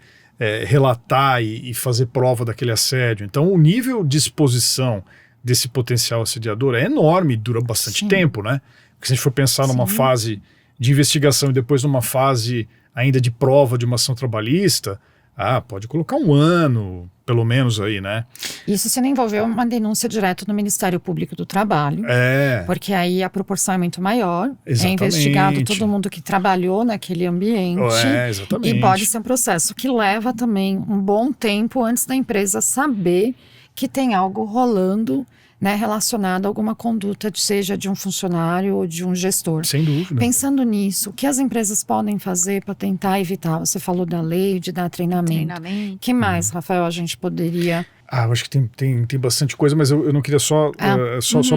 relatar e fazer prova daquele assédio. Então, o nível de exposição desse potencial assediador é enorme e dura bastante tempo, né? Porque se a gente for pensar numa fase de investigação e depois numa fase ainda de prova de uma ação trabalhista, pode colocar 1 ano, pelo menos aí, né? Isso se não envolveu uma denúncia direto no Ministério Público do Trabalho. Porque aí a proporção é muito maior. Exatamente. É investigado todo mundo que trabalhou naquele ambiente. Exatamente. E pode ser um processo que leva também um bom tempo antes da empresa saber que tem algo rolando, né, relacionado a alguma conduta, seja de um funcionário ou de um gestor. Sem dúvida. Pensando nisso, o que as empresas podem fazer para tentar evitar? Você falou da lei, de dar treinamento. O que mais, Rafael, a gente poderia... Eu acho que tem bastante coisa, mas eu não queria só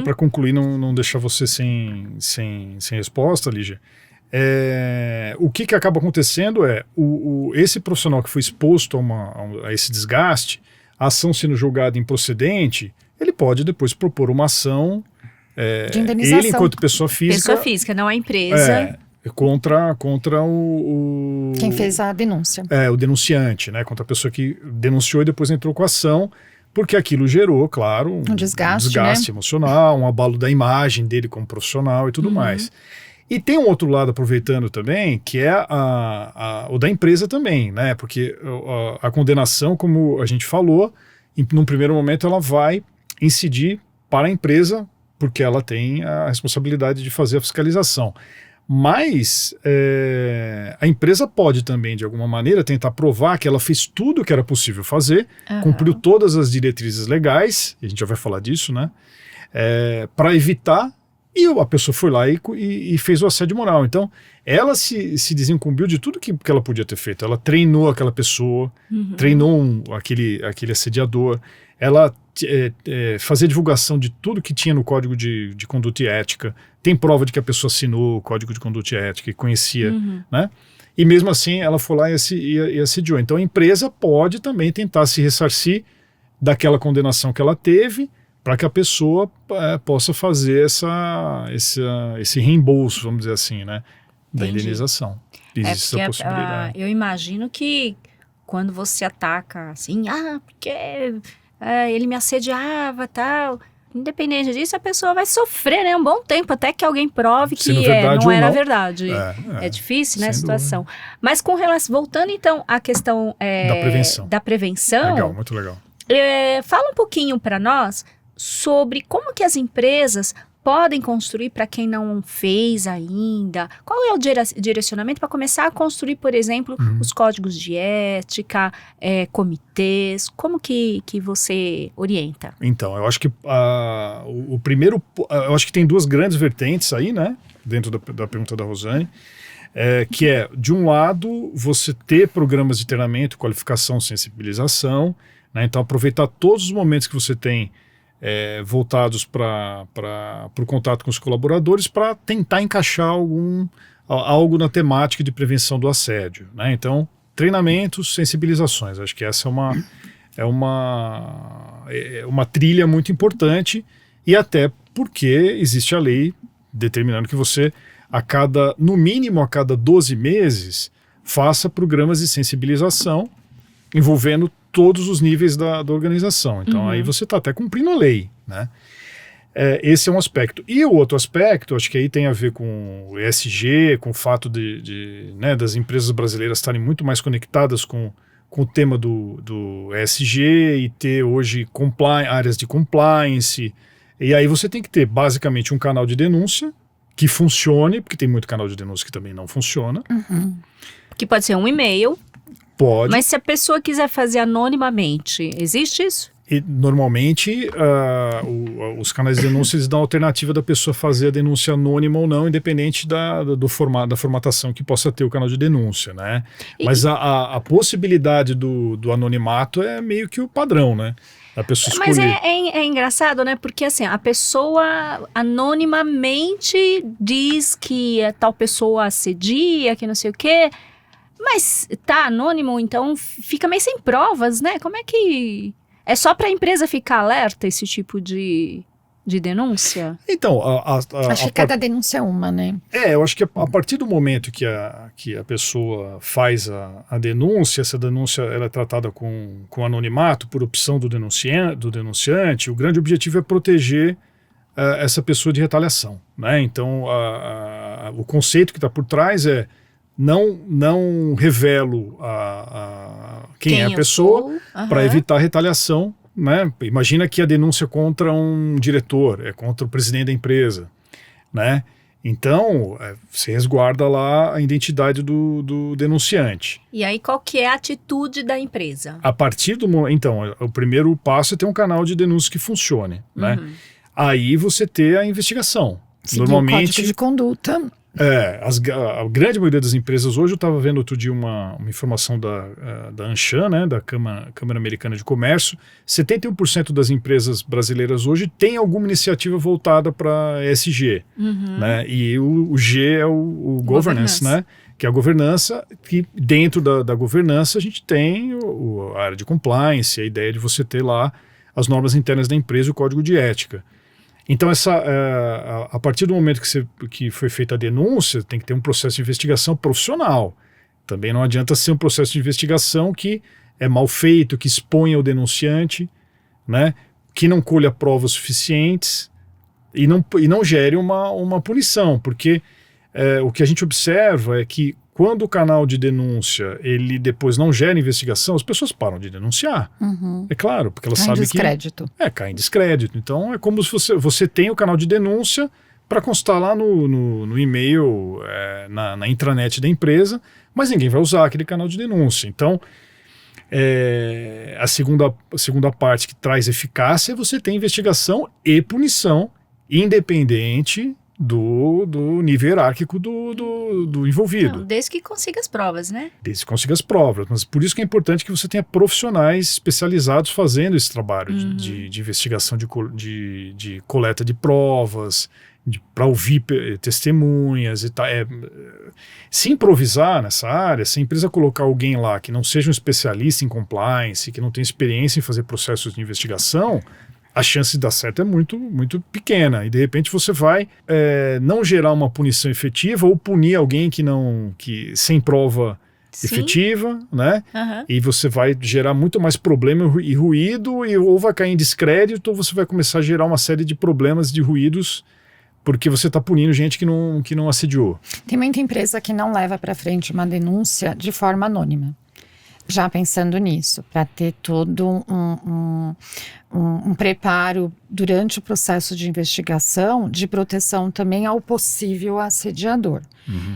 para concluir, não deixar você sem resposta, Lígia. O que acaba acontecendo esse profissional que foi exposto a esse desgaste, a ação sendo julgada improcedente, ele pode depois propor uma ação, de indenização. Ele enquanto pessoa física... Pessoa física, não a empresa. Contra quem fez a denúncia. O denunciante, né? Contra a pessoa que denunciou e depois entrou com a ação, porque aquilo gerou, claro, um desgaste, né? Emocional, um abalo da imagem dele como profissional e tudo mais. E tem um outro lado, aproveitando também, que é o da empresa também, né? Porque a condenação, como a gente falou, num primeiro momento ela vai incidir para a empresa, porque ela tem a responsabilidade de fazer a fiscalização. Mas a empresa pode também, de alguma maneira, tentar provar que ela fez tudo o que era possível fazer, cumpriu todas as diretrizes legais, e a gente já vai falar disso, né? Para evitar, e a pessoa foi lá e fez o assédio moral. Então, ela se desincumbiu de tudo que ela podia ter feito. Ela treinou aquela pessoa, treinou aquele assediador, ela fazia divulgação de tudo que tinha no Código de Conduta e Ética, tem prova de que a pessoa assinou o Código de Conduta e Ética e conhecia, né? E mesmo assim ela foi lá e assediou. Então a empresa pode também tentar se ressarcir daquela condenação que ela teve, para que a pessoa possa fazer esse reembolso, vamos dizer assim, né, da indenização. Existe essa possibilidade. Eu imagino que quando você ataca assim, porque ele me assediava e tal, independente disso, a pessoa vai sofrer, né, um bom tempo, até que alguém prove que não era verdade. É difícil, né, a situação. Dúvida. Mas com relação, voltando então à questão da prevenção. Legal, muito legal. Fala um pouquinho para nós sobre como que as empresas podem construir para quem não fez ainda. Qual é o direcionamento para começar a construir, por exemplo, os códigos de ética, comitês? Como que você orienta? Então, eu acho que o primeiro... Eu acho que tem 2 grandes vertentes aí, né? Dentro da pergunta da Rosane. Que de um lado, você ter programas de treinamento, qualificação, sensibilização, né? Então, aproveitar todos os momentos que você tem voltados para o contato com os colaboradores para tentar encaixar algo na temática de prevenção do assédio, né? Então, treinamentos, sensibilizações, acho que essa é uma trilha muito importante, e até porque existe a lei determinando que você, no mínimo a cada 12 meses, faça programas de sensibilização envolvendo todos os níveis da organização. Então aí você está até cumprindo a lei, né? Esse é um aspecto. E o outro aspecto, acho que aí tem a ver com o ESG, com o fato né, das empresas brasileiras estarem muito mais conectadas com o tema do ESG e ter hoje áreas de compliance. E aí você tem que ter basicamente um canal de denúncia que funcione, porque tem muito canal de denúncia que também não funciona. Que pode ser um e-mail. Pode. Mas se a pessoa quiser fazer anonimamente, existe isso? E, normalmente, os canais de denúncia eles dão a alternativa da pessoa fazer a denúncia anônima ou não, independente da formatação que possa ter o canal de denúncia, né? Mas a possibilidade do anonimato é meio que o padrão, né? A pessoa escolher. Mas é engraçado, né? Porque assim, a pessoa anonimamente diz que tal pessoa assedia, que não sei o quê, mas tá anônimo, então fica meio sem provas, né? Como é que... É só para a empresa ficar alerta esse tipo de denúncia? Então, acho que cada denúncia é uma, né? Eu acho que a partir do momento que a pessoa faz a denúncia, essa denúncia ela é tratada com anonimato por opção do denunciante, o grande objetivo é proteger essa pessoa de retaliação, né? Então, o conceito que está por trás é não revelo quem é a pessoa para evitar retaliação, né? Imagina que a denúncia contra um diretor, é contra o presidente da empresa, né? Então, você resguarda lá a identidade do denunciante. E aí, qual que é a atitude da empresa? A partir do momento... Então, o primeiro passo é ter um canal de denúncia que funcione, né? Aí você ter a investigação. Seguir normalmente, o código de conduta... A grande maioria das empresas hoje, eu estava vendo outro dia uma informação da ANCHAN, né, da Câmara Americana de Comércio, 71% das empresas brasileiras hoje tem alguma iniciativa voltada para ESG, né, e o G é o governance, né, que é a governança, que dentro da governança a gente tem a área de compliance, a ideia de você ter lá as normas internas da empresa e o código de ética. Então, a partir do momento que foi feita a denúncia, tem que ter um processo de investigação profissional. Também não adianta ser um processo de investigação que é mal feito, que exponha o denunciante, né, que não colha provas suficientes e não gere uma punição, porque o que a gente observa é que quando o canal de denúncia ele depois não gera investigação, as pessoas param de denunciar. É claro, porque elas sabem que... Cai em descrédito. Então é como se você tem o canal de denúncia para constar lá no e-mail, na intranet da empresa, mas ninguém vai usar aquele canal de denúncia. Então a segunda parte que traz eficácia é você ter investigação e punição independente do nível hierárquico do envolvido. Não, desde que consiga as provas, né? Desde que consiga as provas. Mas por isso que é importante que você tenha profissionais especializados fazendo esse trabalho de investigação, de coleta de provas, para ouvir testemunhas e tal. Se improvisar nessa área, se a empresa colocar alguém lá que não seja um especialista em compliance, que não tem experiência em fazer processos de investigação, a chance de dar certo é muito, muito pequena. E de repente você vai não gerar uma punição efetiva ou punir alguém que sem prova efetiva, né? E você vai gerar muito mais problema e ruído, ou vai cair em descrédito, ou você vai começar a gerar uma série de problemas de ruídos porque você está punindo gente que não assediou. Tem muita empresa que não leva para frente uma denúncia de forma anônima. Já pensando nisso, para ter todo um preparo durante o processo de investigação, de proteção também ao possível assediador.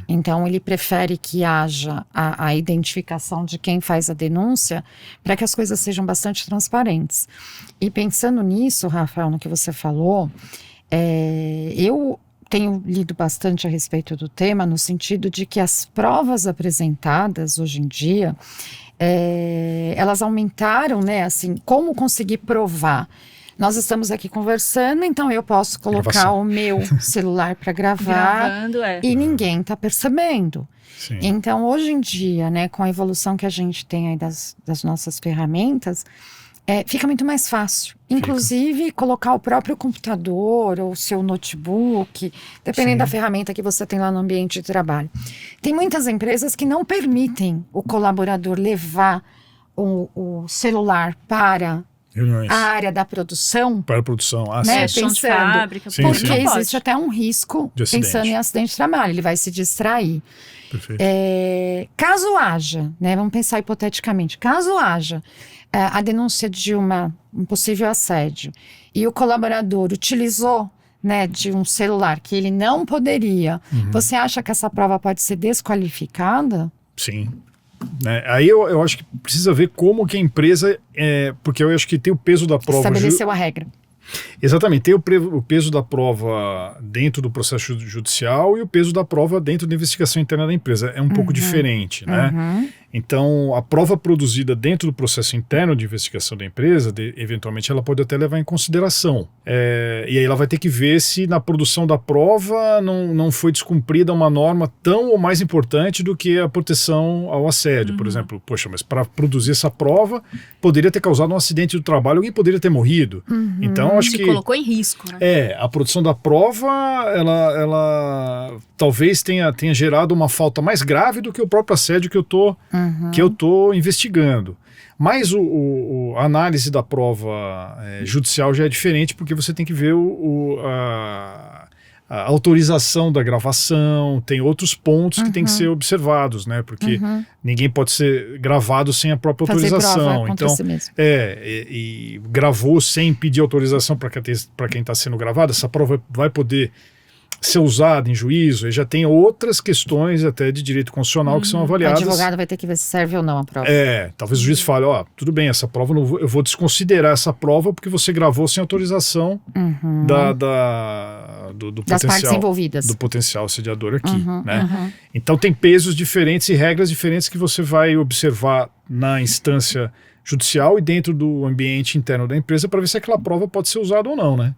Então, ele prefere que haja a identificação de quem faz a denúncia para que as coisas sejam bastante transparentes. E pensando nisso, Rafael, no que você falou, eu tenho lido bastante a respeito do tema, no sentido de que as provas apresentadas hoje em dia, elas aumentaram, né, assim, como conseguir provar Nós estamos aqui conversando, então eu posso colocar Gravação. o meu celular para gravar Gravando, e ninguém está percebendo. Sim. Então, hoje em dia, né, com a evolução que a gente tem aí das nossas ferramentas, fica muito mais fácil. Inclusive, colocar o próprio computador ou o seu notebook, dependendo da ferramenta que você tem lá no ambiente de trabalho. Tem muitas empresas que não permitem o colaborador levar o celular para Reuniões. a área da produção, Para a produção. né, chão de pensando, fábrica, Sim, porque sim. não existe pode. até um risco De acidente. pensando em acidente de trabalho, ele vai se distrair. Perfeito. Caso haja, né, vamos pensar hipoteticamente, caso haja a denúncia de um possível assédio e o colaborador utilizou, né, de um celular que ele não poderia, você acha que essa prova pode ser desqualificada? Sim. Né? Aí eu acho que precisa ver como que a empresa, porque eu acho que tem o peso da prova. Estabeleceu a regra. Exatamente, tem o peso da prova dentro do processo judicial e o peso da prova dentro da investigação interna da empresa. É um pouco diferente, né? Então, a prova produzida dentro do processo interno de investigação da empresa, eventualmente ela pode até levar em consideração. E aí ela vai ter que ver se na produção da prova não foi descumprida uma norma tão ou mais importante do que a proteção ao assédio. Por exemplo, poxa, mas para produzir essa prova, poderia ter causado um acidente do trabalho, alguém poderia ter morrido. Então, acho Se que... colocou em risco, né? A produção da prova, ela talvez tenha gerado uma falta mais grave do que o próprio assédio que eu tô investigando. Mas a análise da prova judicial já é diferente, porque você tem que ver a autorização da gravação, tem outros pontos que tem que ser observados, né? Porque ninguém pode ser gravado sem a própria Fazer autorização. prova contra Então, si mesmo. e gravou sem pedir autorização para quem está sendo gravado, essa prova vai poder ser usada em juízo, e já tem outras questões até de direito constitucional que são O avaliadas. advogado vai ter que ver se serve ou não a prova. Talvez o juiz fale, tudo bem, essa prova eu vou desconsiderar essa prova porque você gravou sem autorização do Das partes potencial, envolvidas. do potencial assediador aqui, né? Então tem pesos diferentes e regras diferentes que você vai observar na instância judicial e dentro do ambiente interno da empresa para ver se aquela prova pode ser usada ou não, né?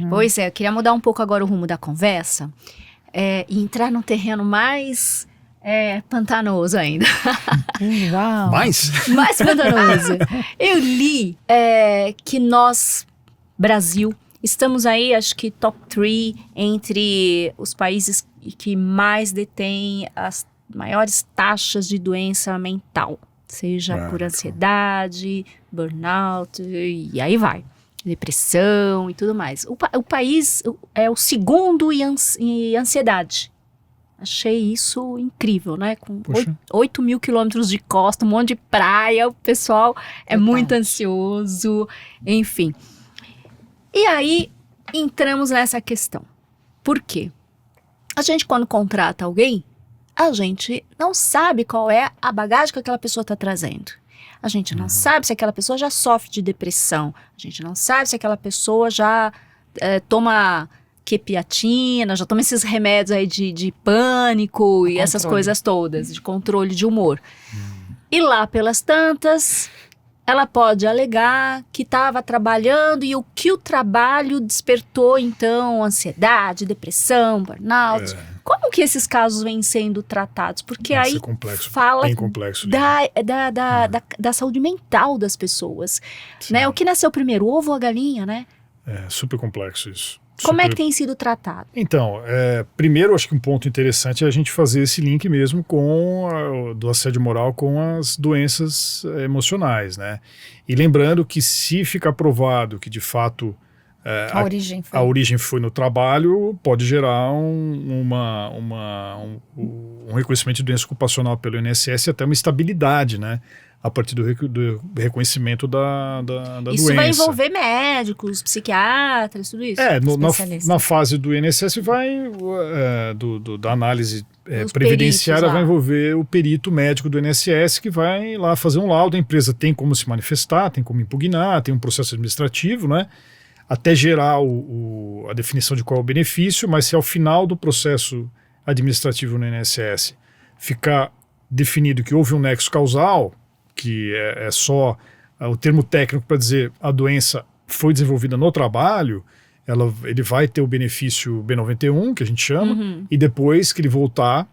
Pois é, eu queria mudar um pouco agora o rumo da conversa e entrar num terreno mais pantanoso ainda. Uau! Mas... Mais pantanoso. Eu li que nós, Brasil, estamos aí, acho que top 3 entre os países que mais detêm as maiores taxas de doença mental. Seja por ansiedade, burnout, e aí vai. Depressão e tudo mais. O país é o segundo em ansiedade. Achei isso incrível, né? Com 8 mil quilômetros de costa, um monte de praia, o pessoal é muito ansioso, enfim. E aí, entramos nessa questão. Por quê? A gente, quando contrata alguém, a gente não sabe qual é a bagagem que aquela pessoa está trazendo. A gente não sabe se aquela pessoa já sofre de depressão. A gente não sabe se aquela pessoa já toma quepiatina, já toma esses remédios aí de pânico e essas coisas todas, de controle de humor. E lá pelas tantas, ela pode alegar que estava trabalhando e o que o trabalho despertou, então, ansiedade, depressão, burnout. Como que esses casos vêm sendo tratados? Porque aí fala bem complexo, da saúde mental das pessoas. Né? O que nasceu primeiro, o ovo ou a galinha, né? É super complexo isso. Como é que tem sido tratado? Então, primeiro, acho que um ponto interessante é a gente fazer esse link mesmo do assédio moral com as doenças emocionais, né? E lembrando que se ficar provado que de fato a origem foi no trabalho, pode gerar um reconhecimento de doença ocupacional pelo INSS e até uma estabilidade, né? A partir do reconhecimento da doença. Isso vai envolver médicos, psiquiatras, tudo isso? Na fase do INSS da análise previdenciária vai envolver o perito médico do INSS que vai lá fazer um laudo. A empresa tem como se manifestar, tem como impugnar, tem um processo administrativo, né? Até gerar a definição de qual é o benefício, mas se ao final do processo administrativo no INSS ficar definido que houve um nexo causal, que é só o termo técnico para dizer a doença foi desenvolvida no trabalho, ele vai ter o benefício B91, que a gente chama, e depois que ele voltar,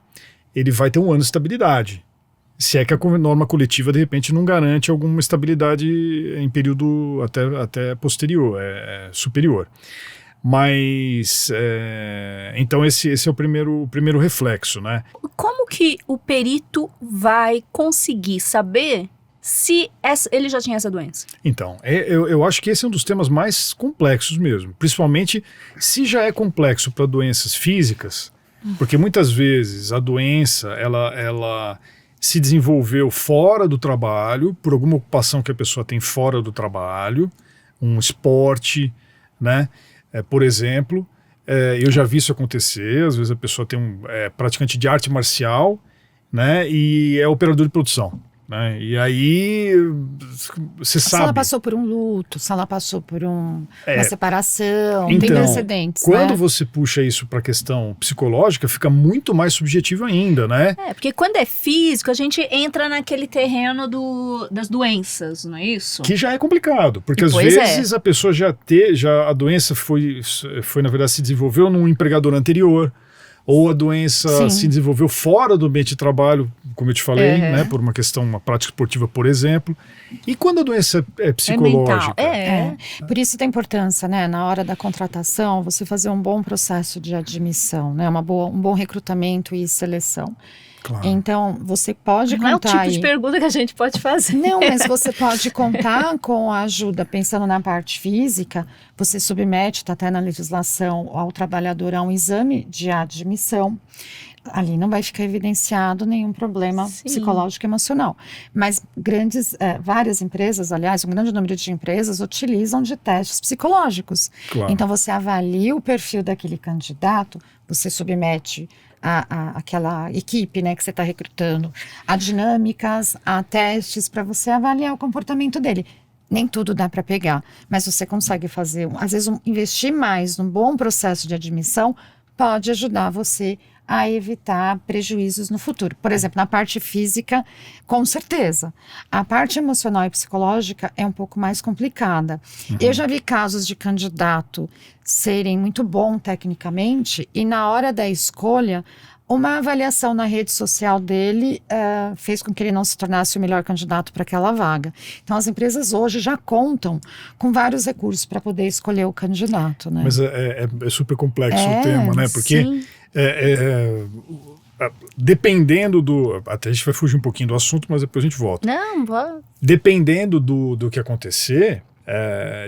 ele vai ter um ano de estabilidade. Se é que a norma coletiva, de repente, não garante alguma estabilidade em período até posterior, superior. Mas, então esse é o primeiro reflexo, né? Como que o perito vai conseguir saber se ele já tinha essa doença? Então, eu acho que esse é um dos temas mais complexos mesmo. Principalmente se já é complexo para doenças físicas, porque muitas vezes a doença, ela se desenvolveu fora do trabalho, por alguma ocupação que a pessoa tem fora do trabalho, um esporte, né? Por exemplo, eu já vi isso acontecer, às vezes a pessoa tem praticante de arte marcial, né? E é operador de produção. Né? E aí, você sabe... Se ela passou por um luto, se ela passou por uma separação, então, tem precedentes, quando né? você puxa isso para a questão psicológica, fica muito mais subjetivo ainda, né? Porque quando é físico, a gente entra naquele terreno das doenças, não é isso? Que já é complicado, porque às vezes a pessoa a doença foi, na verdade, se desenvolveu num empregador anterior, ou a doença se desenvolveu fora do ambiente de trabalho, como eu te falei, né, por uma prática esportiva, por exemplo. E quando a doença é psicológica? Por isso tem importância, né, na hora da contratação, você fazer um bom processo de admissão, né, um bom recrutamento e seleção. Claro. Então, você pode contar... Não é o tipo de pergunta que a gente pode fazer. Não, mas você pode contar com a ajuda, pensando na parte física, você submete, está até na legislação, ao trabalhador a um exame de admissão. Ali não vai ficar evidenciado nenhum problema psicológico e emocional. Mas várias empresas, aliás, um grande número de empresas utilizam de testes psicológicos. Claro. Então, você avalia o perfil daquele candidato, você submete aquela equipe, né, que você está recrutando, a dinâmicas, a testes para você avaliar o comportamento dele. Nem tudo dá para pegar, mas você consegue fazer, às vezes investir mais num bom processo de admissão pode ajudar você a evitar prejuízos no futuro. Por exemplo, na parte física, com certeza. A parte emocional e psicológica é um pouco mais complicada. Eu já vi casos de candidato serem muito bom tecnicamente e na hora da escolha, uma avaliação na rede social dele fez com que ele não se tornasse o melhor candidato para aquela vaga. Então, as empresas hoje já contam com vários recursos para poder escolher o candidato, né? Mas é super complexo o tema, né? Porque dependendo até a gente vai fugir um pouquinho do assunto, mas depois a gente volta. Não, vou... Dependendo do que acontecer,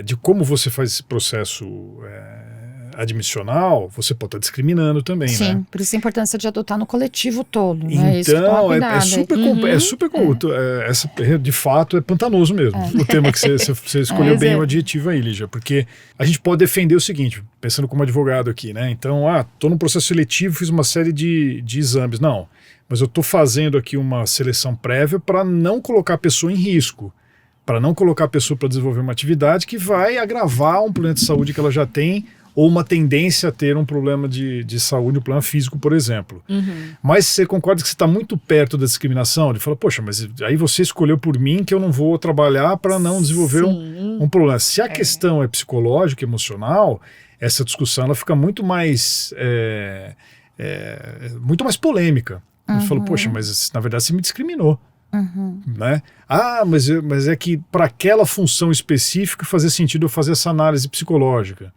de como você faz esse processo admissional, você pode estar discriminando também, Sim, né? por isso a importância de adotar no coletivo todo, né? Então, de fato, é pantanoso mesmo, o tema que você escolheu bem o adjetivo aí, Lígia, porque a gente pode defender o seguinte, pensando como advogado aqui, né? Então, estou num processo seletivo, fiz uma série de exames. Não, mas eu estou fazendo aqui uma seleção prévia para não colocar a pessoa em risco, para não colocar a pessoa para desenvolver uma atividade que vai agravar um problema de saúde que ela já tem, ou uma tendência a ter um problema de saúde, um problema físico, por exemplo. Mas você concorda que você está muito perto da discriminação? Ele fala, poxa, mas aí você escolheu por mim que eu não vou trabalhar para não desenvolver um problema. Se a questão é psicológica, emocional, essa discussão ela fica muito mais polêmica. Ele falou, poxa, mas na verdade você me discriminou. Né? Mas é que para aquela função específica fazia sentido eu fazer essa análise psicológica.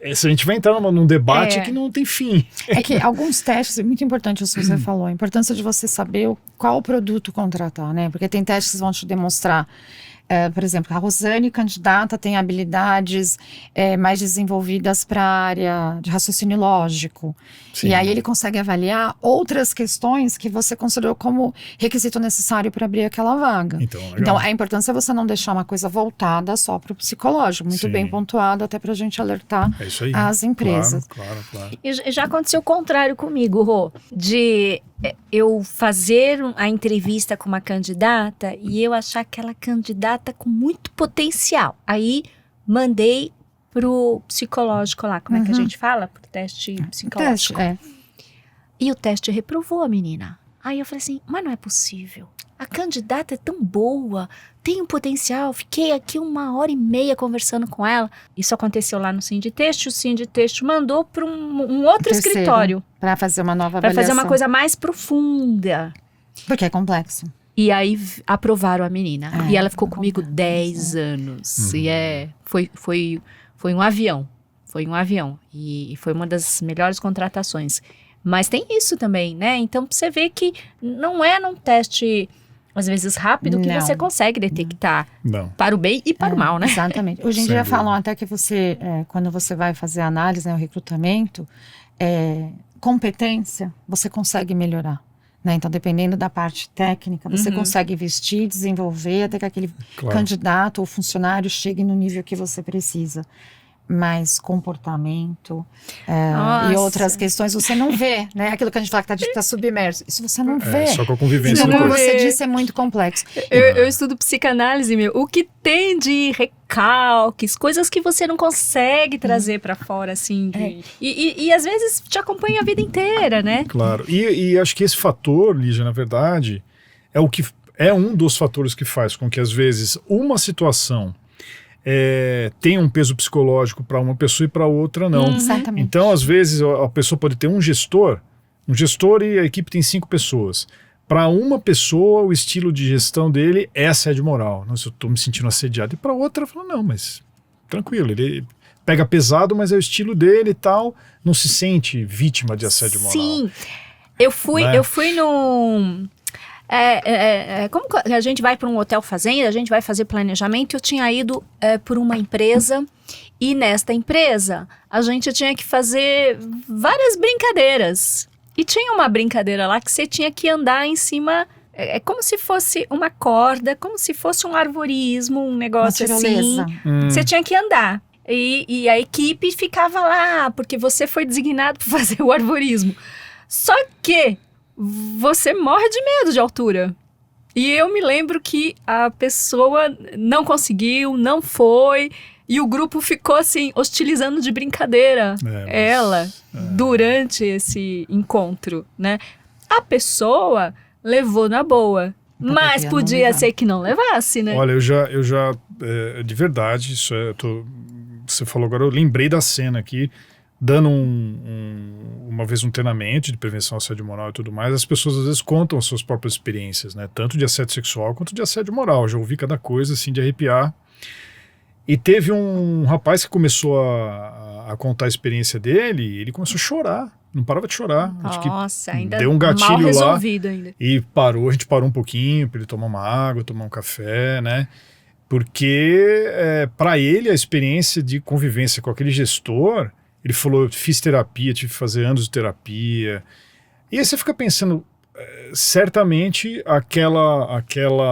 A gente vai entrar num debate que não tem fim. É que alguns testes, é muito importante isso que você falou, a importância de você saber qual produto contratar, né? Porque tem testes que vão te demonstrar, por exemplo, a Rosane, candidata, tem habilidades mais desenvolvidas para a área de raciocínio lógico. Sim. E aí ele consegue avaliar outras questões que você considerou como requisito necessário para abrir aquela vaga. Então, a importância é você não deixar uma coisa voltada só para o psicológico, muito bem pontuado, até para a gente alertar as empresas. Claro. E já aconteceu o contrário comigo, Rô, de eu fazer a entrevista com uma candidata e eu achar aquela candidata com muito potencial. Aí mandei pro psicológico lá, como é que a gente fala? Pro teste psicológico. Teste, E o teste reprovou a menina. Aí eu falei assim, mas não é possível. a candidata é tão boa, tem um potencial, fiquei aqui 1h30 conversando com ela. Isso aconteceu lá no Sinditexto, o Sinditexto mandou para um outro escritório. Para fazer uma nova Para avaliação. fazer uma coisa mais profunda. Porque é complexo. E aí aprovaram a menina. E ela ficou comigo complexo, 10 anos. E foi um avião. Foi um avião. E foi uma das melhores contratações. Mas tem isso também, né? Então você vê que não é num teste, às vezes, rápido que você consegue detectar para o bem e para o mal, né? Exatamente. Hoje em dia falam até que você, quando você vai fazer a análise, né, o recrutamento, competência, você consegue melhorar. Né? Então, dependendo da parte técnica, você consegue investir, desenvolver, até que aquele candidato ou funcionário chegue no nível que você precisa. Mas comportamento e outras questões você não vê, né? Aquilo que a gente fala que está submerso, isso você não vê. Só com a convivência. Então, como você disse, é muito complexo. Eu estudo psicanálise, o que tem de recalques, coisas que você não consegue trazer para fora, assim. E às vezes te acompanha a vida inteira, né? Claro. E acho que esse fator, Lígia, na verdade, é um dos fatores que faz com que, às vezes, uma situação tem um peso psicológico para uma pessoa e para outra não. Exatamente. Então, às vezes, a pessoa pode ter um gestor e a equipe tem 5 pessoas. Para uma pessoa, o estilo de gestão dele é assédio moral. Nossa, eu estou me sentindo assediado. E para outra, fala, não, mas tranquilo, ele pega pesado, mas é o estilo dele e tal, não se sente vítima de assédio moral. Sim, eu fui num... como a gente vai para um hotel fazenda, a gente vai fazer planejamento, eu tinha ido por uma empresa e nesta empresa a gente tinha que fazer várias brincadeiras. E tinha uma brincadeira lá que você tinha que andar em cima, como se fosse uma corda, como se fosse um arvorismo, um negócio assim. Você tinha que andar. E a equipe ficava lá, porque você foi designado para fazer o arvorismo. Só que você morre de medo de altura. E eu me lembro que a pessoa não conseguiu, não foi, e o grupo ficou assim, hostilizando de brincadeira durante esse encontro, né? A pessoa levou na boa, mas podia ser que não levasse, né? Olha, eu já de verdade, você falou agora, eu lembrei da cena aqui, dando uma vez um treinamento de prevenção ao assédio moral e tudo mais, as pessoas às vezes contam as suas próprias experiências, né? Tanto de assédio sexual quanto de assédio moral. Eu já ouvi cada coisa assim de arrepiar. E teve um rapaz que começou a contar a experiência dele, ele começou a chorar, não parava de chorar. Nossa, ainda deu um gatilho mal lá ainda. E a gente parou um pouquinho para ele tomar uma água, tomar um café, né? Porque para ele a experiência de convivência com aquele gestor, ele falou, eu fiz terapia, tive que fazer anos de terapia. E aí você fica pensando, certamente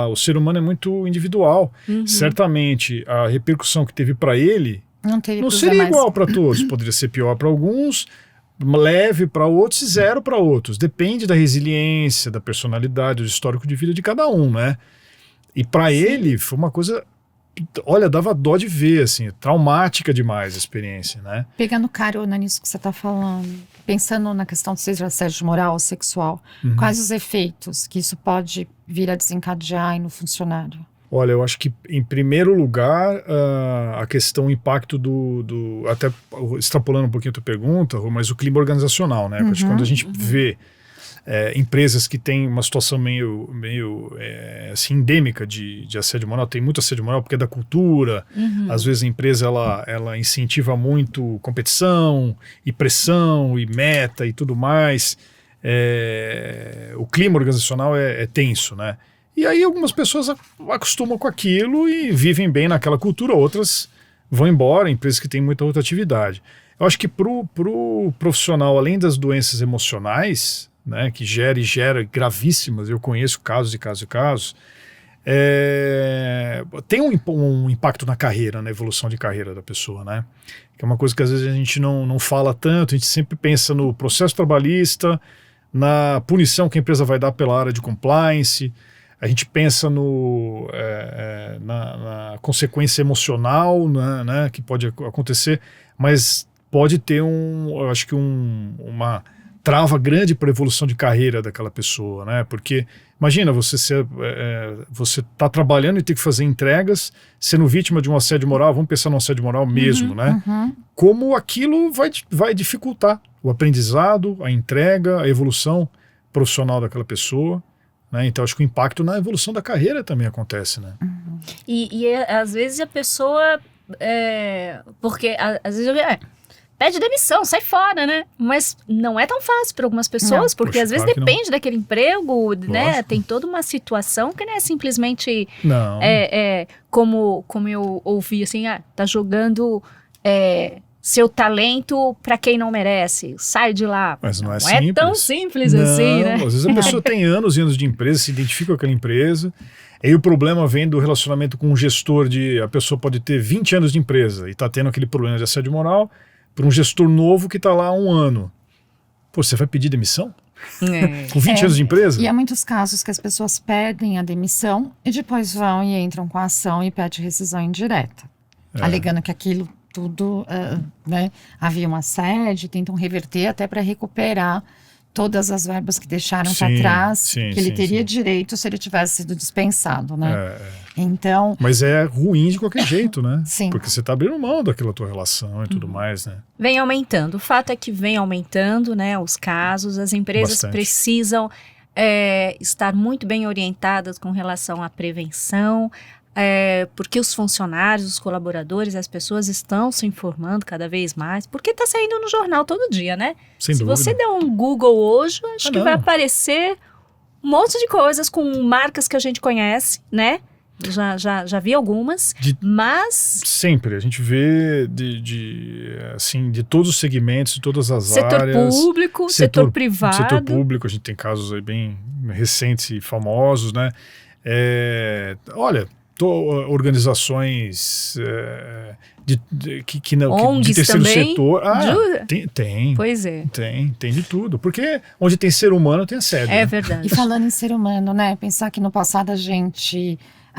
o ser humano é muito individual. Certamente a repercussão que teve para ele não seria igual para todos. Poderia ser pior para alguns, leve para outros e zero para outros. Depende da resiliência, da personalidade, do histórico de vida de cada um, né? E para ele foi uma coisa... Olha, dava dó de ver, assim, traumática demais a experiência, né? Pegando carona nisso que você está falando, pensando na questão de seja assédio moral ou sexual, quais os efeitos que isso pode vir a desencadear aí no funcionário? Olha, eu acho que, em primeiro lugar, a questão, o impacto até extrapolando um pouquinho a tua pergunta, mas o clima organizacional, né? Porque quando a gente vê empresas que têm uma situação meio assim, endêmica de assédio moral, tem muito assédio moral porque é da cultura, às vezes a empresa ela incentiva muito competição e pressão e meta e tudo mais, o clima organizacional é tenso, né? E aí algumas pessoas acostumam com aquilo e vivem bem naquela cultura, outras vão embora, empresas que têm muita rotatividade. Eu acho que pro profissional, além das doenças emocionais, né, que gera gravíssimas, eu conheço casos e casos, tem um impacto na carreira, na evolução de carreira da pessoa, né? Que é uma coisa que às vezes a gente não fala tanto, a gente sempre pensa no processo trabalhista, na punição que a empresa vai dar pela área de compliance, a gente pensa na consequência emocional, né, que pode acontecer, mas pode ter eu acho que uma trava grande para a evolução de carreira daquela pessoa, né? Porque imagina, você tá trabalhando e tem que fazer entregas, sendo vítima de um assédio moral, vamos pensar no assédio moral mesmo, né? Como aquilo vai dificultar o aprendizado, a entrega, a evolução profissional daquela pessoa, né? Então acho que o impacto na evolução da carreira também acontece, né? E às vezes a pessoa, porque às vezes pede demissão, sai fora, né? Mas não é tão fácil para algumas pessoas, porque Poxa, às vezes claro que depende daquele emprego, né? Lógico. Tem toda uma situação que não é simplesmente Não. como eu ouvi assim, tá jogando seu talento para quem não merece, sai de lá. Mas não é É simples. tão simples Não, assim, né? Às vezes a pessoa tem anos e anos de empresa, se identifica com aquela empresa, aí o problema vem do relacionamento com o gestor a pessoa pode ter 20 anos de empresa e tá tendo aquele problema de assédio moral para um gestor novo que tá lá há um ano. Pô, você vai pedir demissão? Com 20 anos de empresa? E há muitos casos que as pessoas pedem a demissão e depois vão e entram com a ação e pedem rescisão indireta, alegando que aquilo tudo, né, havia um assédio, tentam reverter até para recuperar todas as verbas que deixaram para trás, que ele teria direito se ele tivesse sido dispensado, né? Então... Mas é ruim de qualquer jeito, né? Sim. Porque você tá abrindo mão daquela tua relação e tudo mais, né? Vem aumentando. O fato é que vem aumentando, né, os casos. As empresas Bastante. precisam estar muito bem orientadas com relação à prevenção, porque os funcionários, os colaboradores, as pessoas estão se informando cada vez mais, porque está saindo no jornal todo dia, né? Sem Se dúvida. você der um Google hoje, acho que vai aparecer um monte de coisas com marcas que a gente conhece, né? Já vi algumas, mas... Sempre, a gente vê de todos os segmentos, de todas as setor áreas. Público, setor privado. Setor público, a gente tem casos aí bem recentes e famosos, né? Olha, organizações de terceiro também? setor. Jura? Tem. Pois é. Tem de tudo. Porque onde tem ser humano tem assédio. É né? verdade. E falando em ser humano, né? Pensar que no passado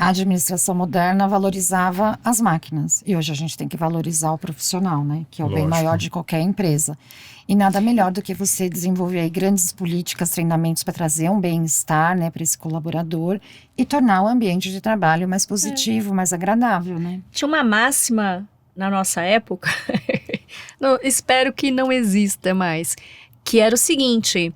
a administração moderna valorizava as máquinas. E hoje a gente tem que valorizar o profissional, né? Que é o bem Lógico. maior de qualquer empresa. E nada melhor do que você desenvolver aí grandes políticas, treinamentos para trazer um bem-estar, né, para esse colaborador e tornar o ambiente de trabalho mais positivo, mais agradável, né? Tinha uma máxima na nossa época, espero que não exista mais, que era o seguinte: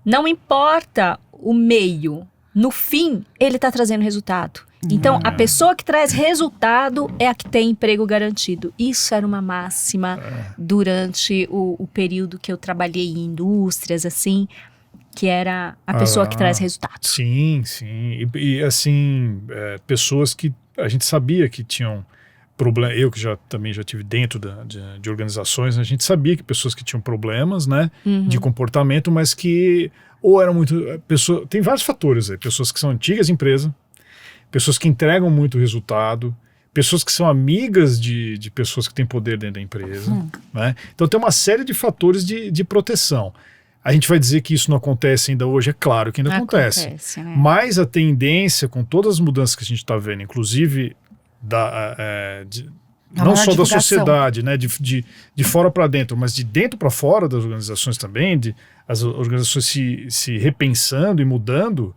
não importa o meio, no fim ele está trazendo resultado. Então, a pessoa que traz resultado é a que tem emprego garantido. Isso era uma máxima durante o período que eu trabalhei em indústrias, assim, que era a pessoa que traz resultado. Sim. E assim, pessoas que a gente sabia que tinham problema. Eu que também já tive dentro de organizações, a gente sabia que pessoas que tinham problemas, né, de comportamento, mas que ou eram muito... tem vários fatores aí. Pessoas que são antigas de empresa, pessoas que entregam muito resultado, pessoas que são amigas de pessoas que têm poder dentro da empresa. Né? Então tem uma série de fatores de proteção. A gente vai dizer que isso não acontece ainda hoje? É claro que ainda acontece. Né? Mas a tendência, com todas as mudanças que a gente está vendo, inclusive não só da sociedade, né, de fora para dentro, mas de dentro para fora das organizações também, as organizações se repensando e mudando,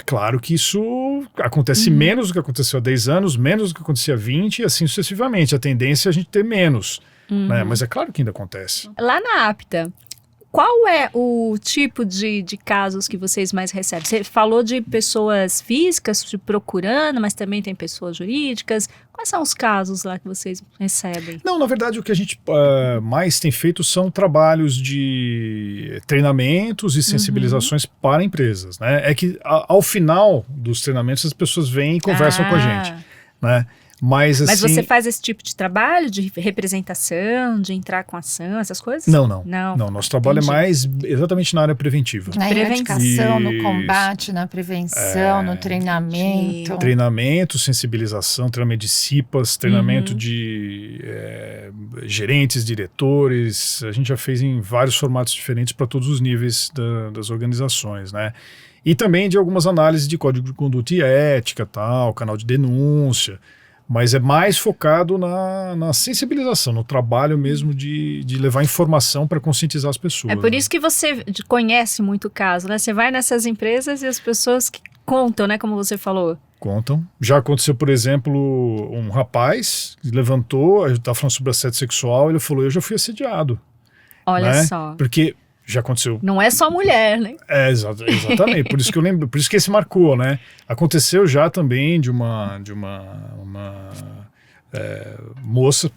claro que isso acontece menos do que aconteceu há 10 anos, menos do que acontecia há 20 e assim sucessivamente. A tendência é a gente ter menos, né? Mas é claro que ainda acontece. Lá na Apta, qual é o tipo de casos que vocês mais recebem? Você falou de pessoas físicas te procurando, mas também tem pessoas jurídicas. Quais são os casos lá que vocês recebem? Não, na verdade o que a gente mais tem feito são trabalhos de treinamentos e sensibilizações para empresas, né? É que ao final dos treinamentos as pessoas vêm e conversam com a gente, né? Mas você faz esse tipo de trabalho de representação, de entrar com ação, essas coisas? Não. Nosso trabalho é mais exatamente na área preventiva. Na educação, no combate, na prevenção, no treinamento. Treinamento, sensibilização, treinamento de CIPAs, treinamento de gerentes, diretores. A gente já fez em vários formatos diferentes para todos os níveis das organizações, né? E também de algumas análises de código de conduta e ética, tal, canal de denúncia. Mas é mais focado na sensibilização, no trabalho mesmo de levar informação para conscientizar as pessoas. É por isso que você conhece muito o caso, né? Você vai nessas empresas e as pessoas que contam, né? Como você falou. Contam. Já aconteceu, por exemplo, um rapaz levantou, a gente estava falando sobre assédio sexual, ele falou, eu já fui assediado. Olha né? só. Porque já aconteceu. Não é só mulher, né? Exatamente. Por isso que eu lembro, por isso que esse marcou, né? Aconteceu já também de uma moça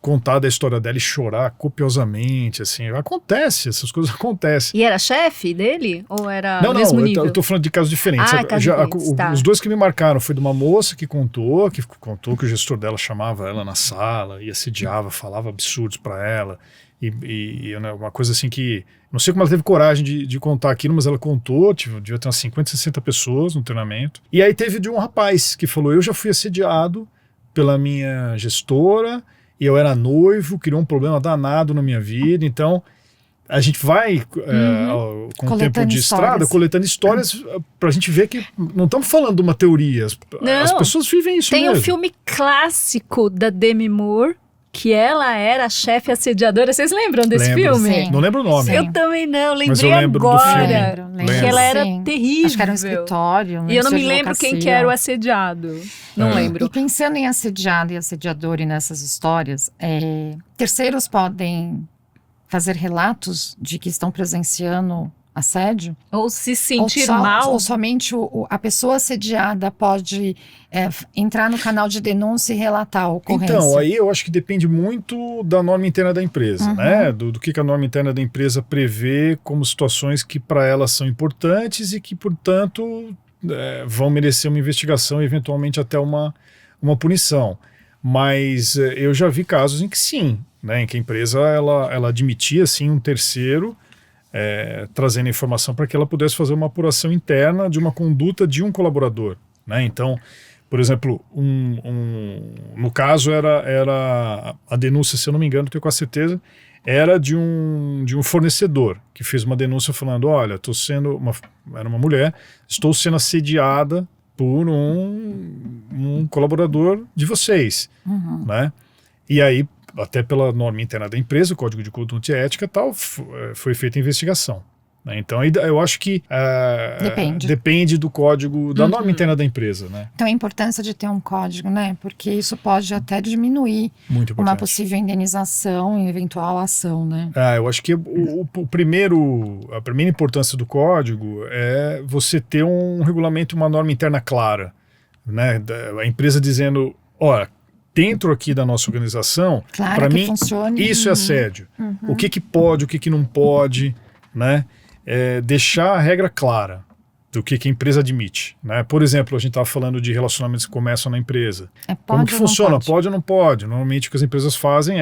contar da história dela e chorar copiosamente, assim. Acontece, essas coisas acontecem. E era chefe dele? Ou era Não, mesmo nível? eu tô falando de casos diferentes. Casos diferentes, tá. Os dois que me marcaram foi de uma moça que contou que o gestor dela chamava ela na sala e assediava, falava absurdos para ela. E uma coisa assim que... Não sei como ela teve coragem de contar aquilo, mas ela contou, devia ter umas 50, 60 pessoas no treinamento. E aí teve de um rapaz que falou, eu já fui assediado pela minha gestora, e eu era noivo, criou um problema danado na minha vida, então a gente vai, com o tempo de estrada, coletando histórias pra gente ver que não estamos falando de uma teoria, as pessoas vivem isso mesmo. Tem um filme clássico da Demi Moore, que ela era a chefe assediadora. Vocês lembram desse filme? Sim. Não lembro o nome. Sim. Eu também não, lembrei Mas eu lembro agora. do filme. Que ela era Sim. terrível. Acho que era um escritório. E eu não me lembro quem que era o assediado. Não lembro. E pensando em assediado e assediador e nessas histórias, terceiros podem fazer relatos de que estão presenciando assédio? Ou se sentir mal. Ou somente a pessoa assediada pode entrar no canal de denúncia e relatar a ocorrência? Então, aí eu acho que depende muito da norma interna da empresa, né? Do que a norma interna da empresa prevê como situações que para ela são importantes e que, portanto, vão merecer uma investigação e eventualmente até uma punição. Mas eu já vi casos em que sim, né? Em que a empresa ela admitia sim um terceiro trazendo informação para que ela pudesse fazer uma apuração interna de uma conduta de um colaborador, né? Então, por exemplo, no caso era a denúncia, se eu não me engano, tenho quase certeza, era de um fornecedor que fez uma denúncia falando, olha, era uma mulher, estou sendo assediada por um colaborador de vocês, né? E aí, até pela norma interna da empresa, o Código de Conduta e Ética e tal, foi feita a investigação. Né? Então, eu acho que depende do código, da norma interna da empresa. Né? Então, a importância de ter um código, né? Porque isso pode até diminuir uma possível indenização e eventual ação, né? Eu acho que a primeira importância do código é você ter um regulamento, uma norma interna clara. Né? A empresa dizendo, olha, dentro aqui da nossa organização, para mim, isso é assédio. O que pode, o que não pode, né? Deixar a regra clara do que a empresa admite. Né? Por exemplo, a gente estava falando de relacionamentos que começam na empresa. Como que funciona? Pode ou não pode? Normalmente o que as empresas fazem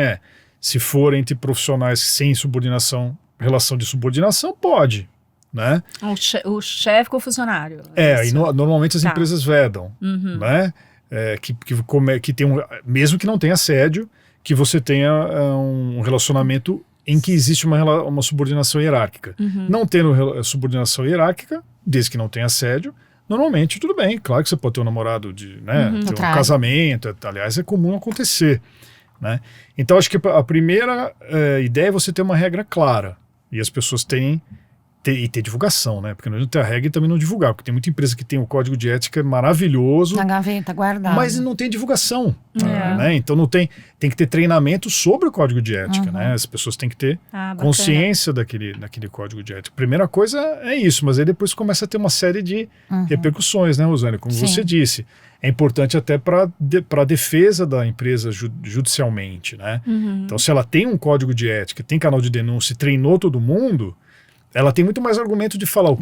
se for entre profissionais sem subordinação, relação de subordinação, pode. Né? O chefe com o funcionário. E normalmente as empresas vedam. Né? Que tem mesmo que não tenha assédio, que você tenha um relacionamento em que existe uma subordinação hierárquica. Não tendo subordinação hierárquica, desde que não tenha assédio, normalmente tudo bem. Claro que você pode ter um namorado, ter um casamento, aliás, é comum acontecer. Né? Então acho que a primeira ideia é você ter uma regra clara, e as pessoas ter divulgação, né? Porque não adianta ter a regra e também não divulgar, porque tem muita empresa que tem o código de ética maravilhoso, na gaveta, guardado, mas não tem divulgação. Né? Então não tem que ter treinamento sobre o código de ética, né? As pessoas têm que ter consciência daquele código de ética. Primeira coisa é isso, mas aí depois começa a ter uma série de repercussões, né, Rosângela? Como você disse, é importante até para a defesa da empresa judicialmente, né? Então se ela tem um código de ética, tem canal de denúncia e treinou todo mundo, ela tem muito mais argumento de falar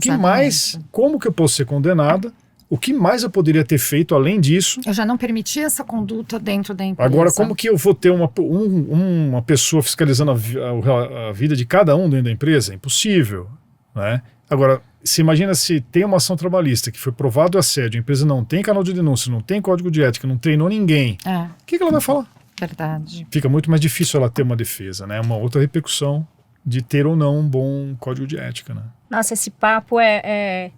como que eu posso ser condenada, o que mais eu poderia ter feito além disso. Eu já não permiti essa conduta dentro da empresa. Agora, como que eu vou ter uma pessoa fiscalizando a vida de cada um dentro da empresa? É impossível. Né? Agora, se imagina se tem uma ação trabalhista que foi provado assédio, a empresa não tem canal de denúncia, não tem código de ética, não treinou ninguém. O que ela vai falar? Verdade. Fica muito mais difícil ela ter uma defesa, né? Uma outra repercussão de ter ou não um bom código de ética, né? Nossa, esse papo é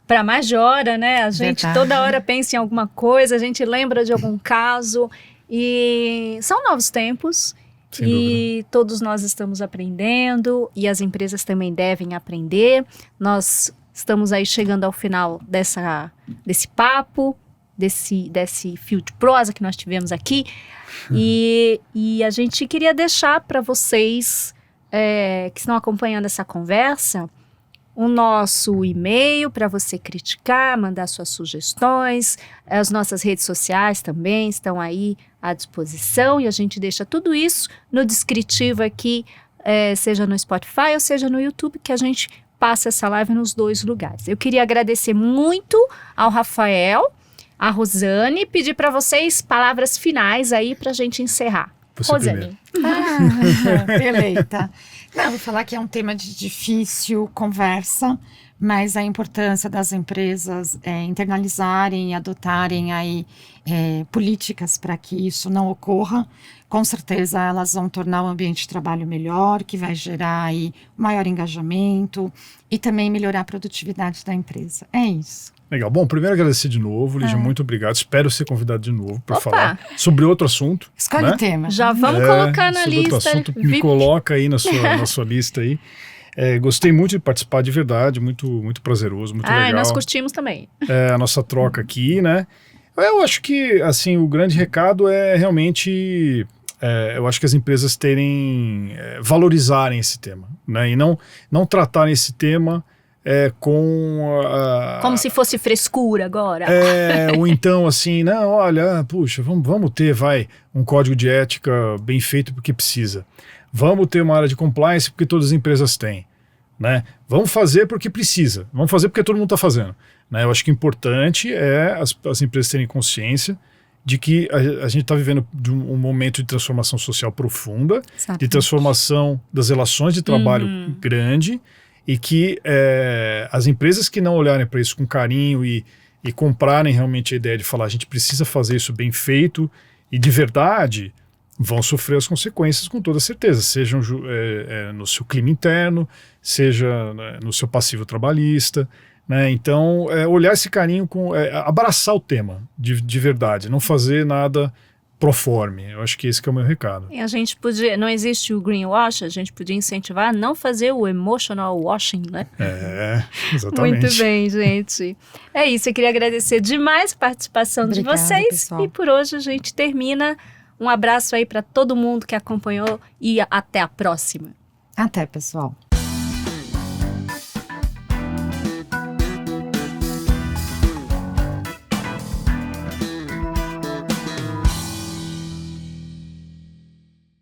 para mais de hora, né? A gente Verdade. toda hora pensa em alguma coisa, a gente lembra de algum caso. E são novos tempos. Sem dúvida. E todos nós estamos aprendendo. E as empresas também devem aprender. Nós estamos aí chegando ao final desse papo, desse fio de prosa que nós tivemos aqui. E a gente queria deixar para vocês que estão acompanhando essa conversa o nosso e-mail para você criticar, mandar suas sugestões. As nossas redes sociais também estão aí à disposição e a gente deixa tudo isso no descritivo aqui, seja no Spotify ou seja no YouTube, que a gente passa essa live nos 2 lugares. Eu queria agradecer muito ao Rafael, a Rosane, e pedir para vocês palavras finais aí para a gente encerrar. Você Rosane. Eleita. Não, vou falar que é um tema de difícil conversa, mas a importância das empresas internalizarem e adotarem aí políticas para que isso não ocorra. Com certeza elas vão tornar o ambiente de trabalho melhor, que vai gerar aí maior engajamento e também melhorar a produtividade da empresa. É isso. Legal. Bom, primeiro agradecer de novo, Lígia, muito obrigado. Espero ser convidado de novo para falar sobre outro assunto. Escolhe o tema. Já vamos colocar na sobre lista. Outro assunto, me coloca aí na sua lista aí. Gostei muito de participar, de verdade, muito, muito prazeroso, muito legal. Nós curtimos também. A nossa troca aqui, né? Eu acho que, assim, o grande recado é realmente... eu acho que as empresas valorizarem esse tema, né? E não tratarem esse tema como se fosse frescura agora. Ou então assim, não, olha, puxa, vamos ter, um código de ética bem feito porque precisa. Vamos ter uma área de compliance porque todas as empresas têm, né? Vamos fazer porque precisa. Vamos fazer porque todo mundo está fazendo, né? Eu acho que o importante é as empresas terem consciência de que a gente está vivendo de um momento de transformação social profunda, de transformação das relações de trabalho grande, e que as empresas que não olharem para isso com carinho e comprarem realmente a ideia de falar a gente precisa fazer isso bem feito e de verdade, vão sofrer as consequências com toda certeza, seja no seu clima interno, seja no seu passivo trabalhista, né? Então, olhar esse carinho, abraçar o tema de verdade, não fazer nada proforme. Eu acho que esse que é o meu recado. E a gente podia, não existe o greenwash, a gente podia incentivar a não fazer o emotional washing, né? Exatamente. Muito bem, gente. É isso, eu queria agradecer demais a participação de vocês. Pessoal. E por hoje a gente termina. Um abraço aí para todo mundo que acompanhou e até a próxima. Até, pessoal.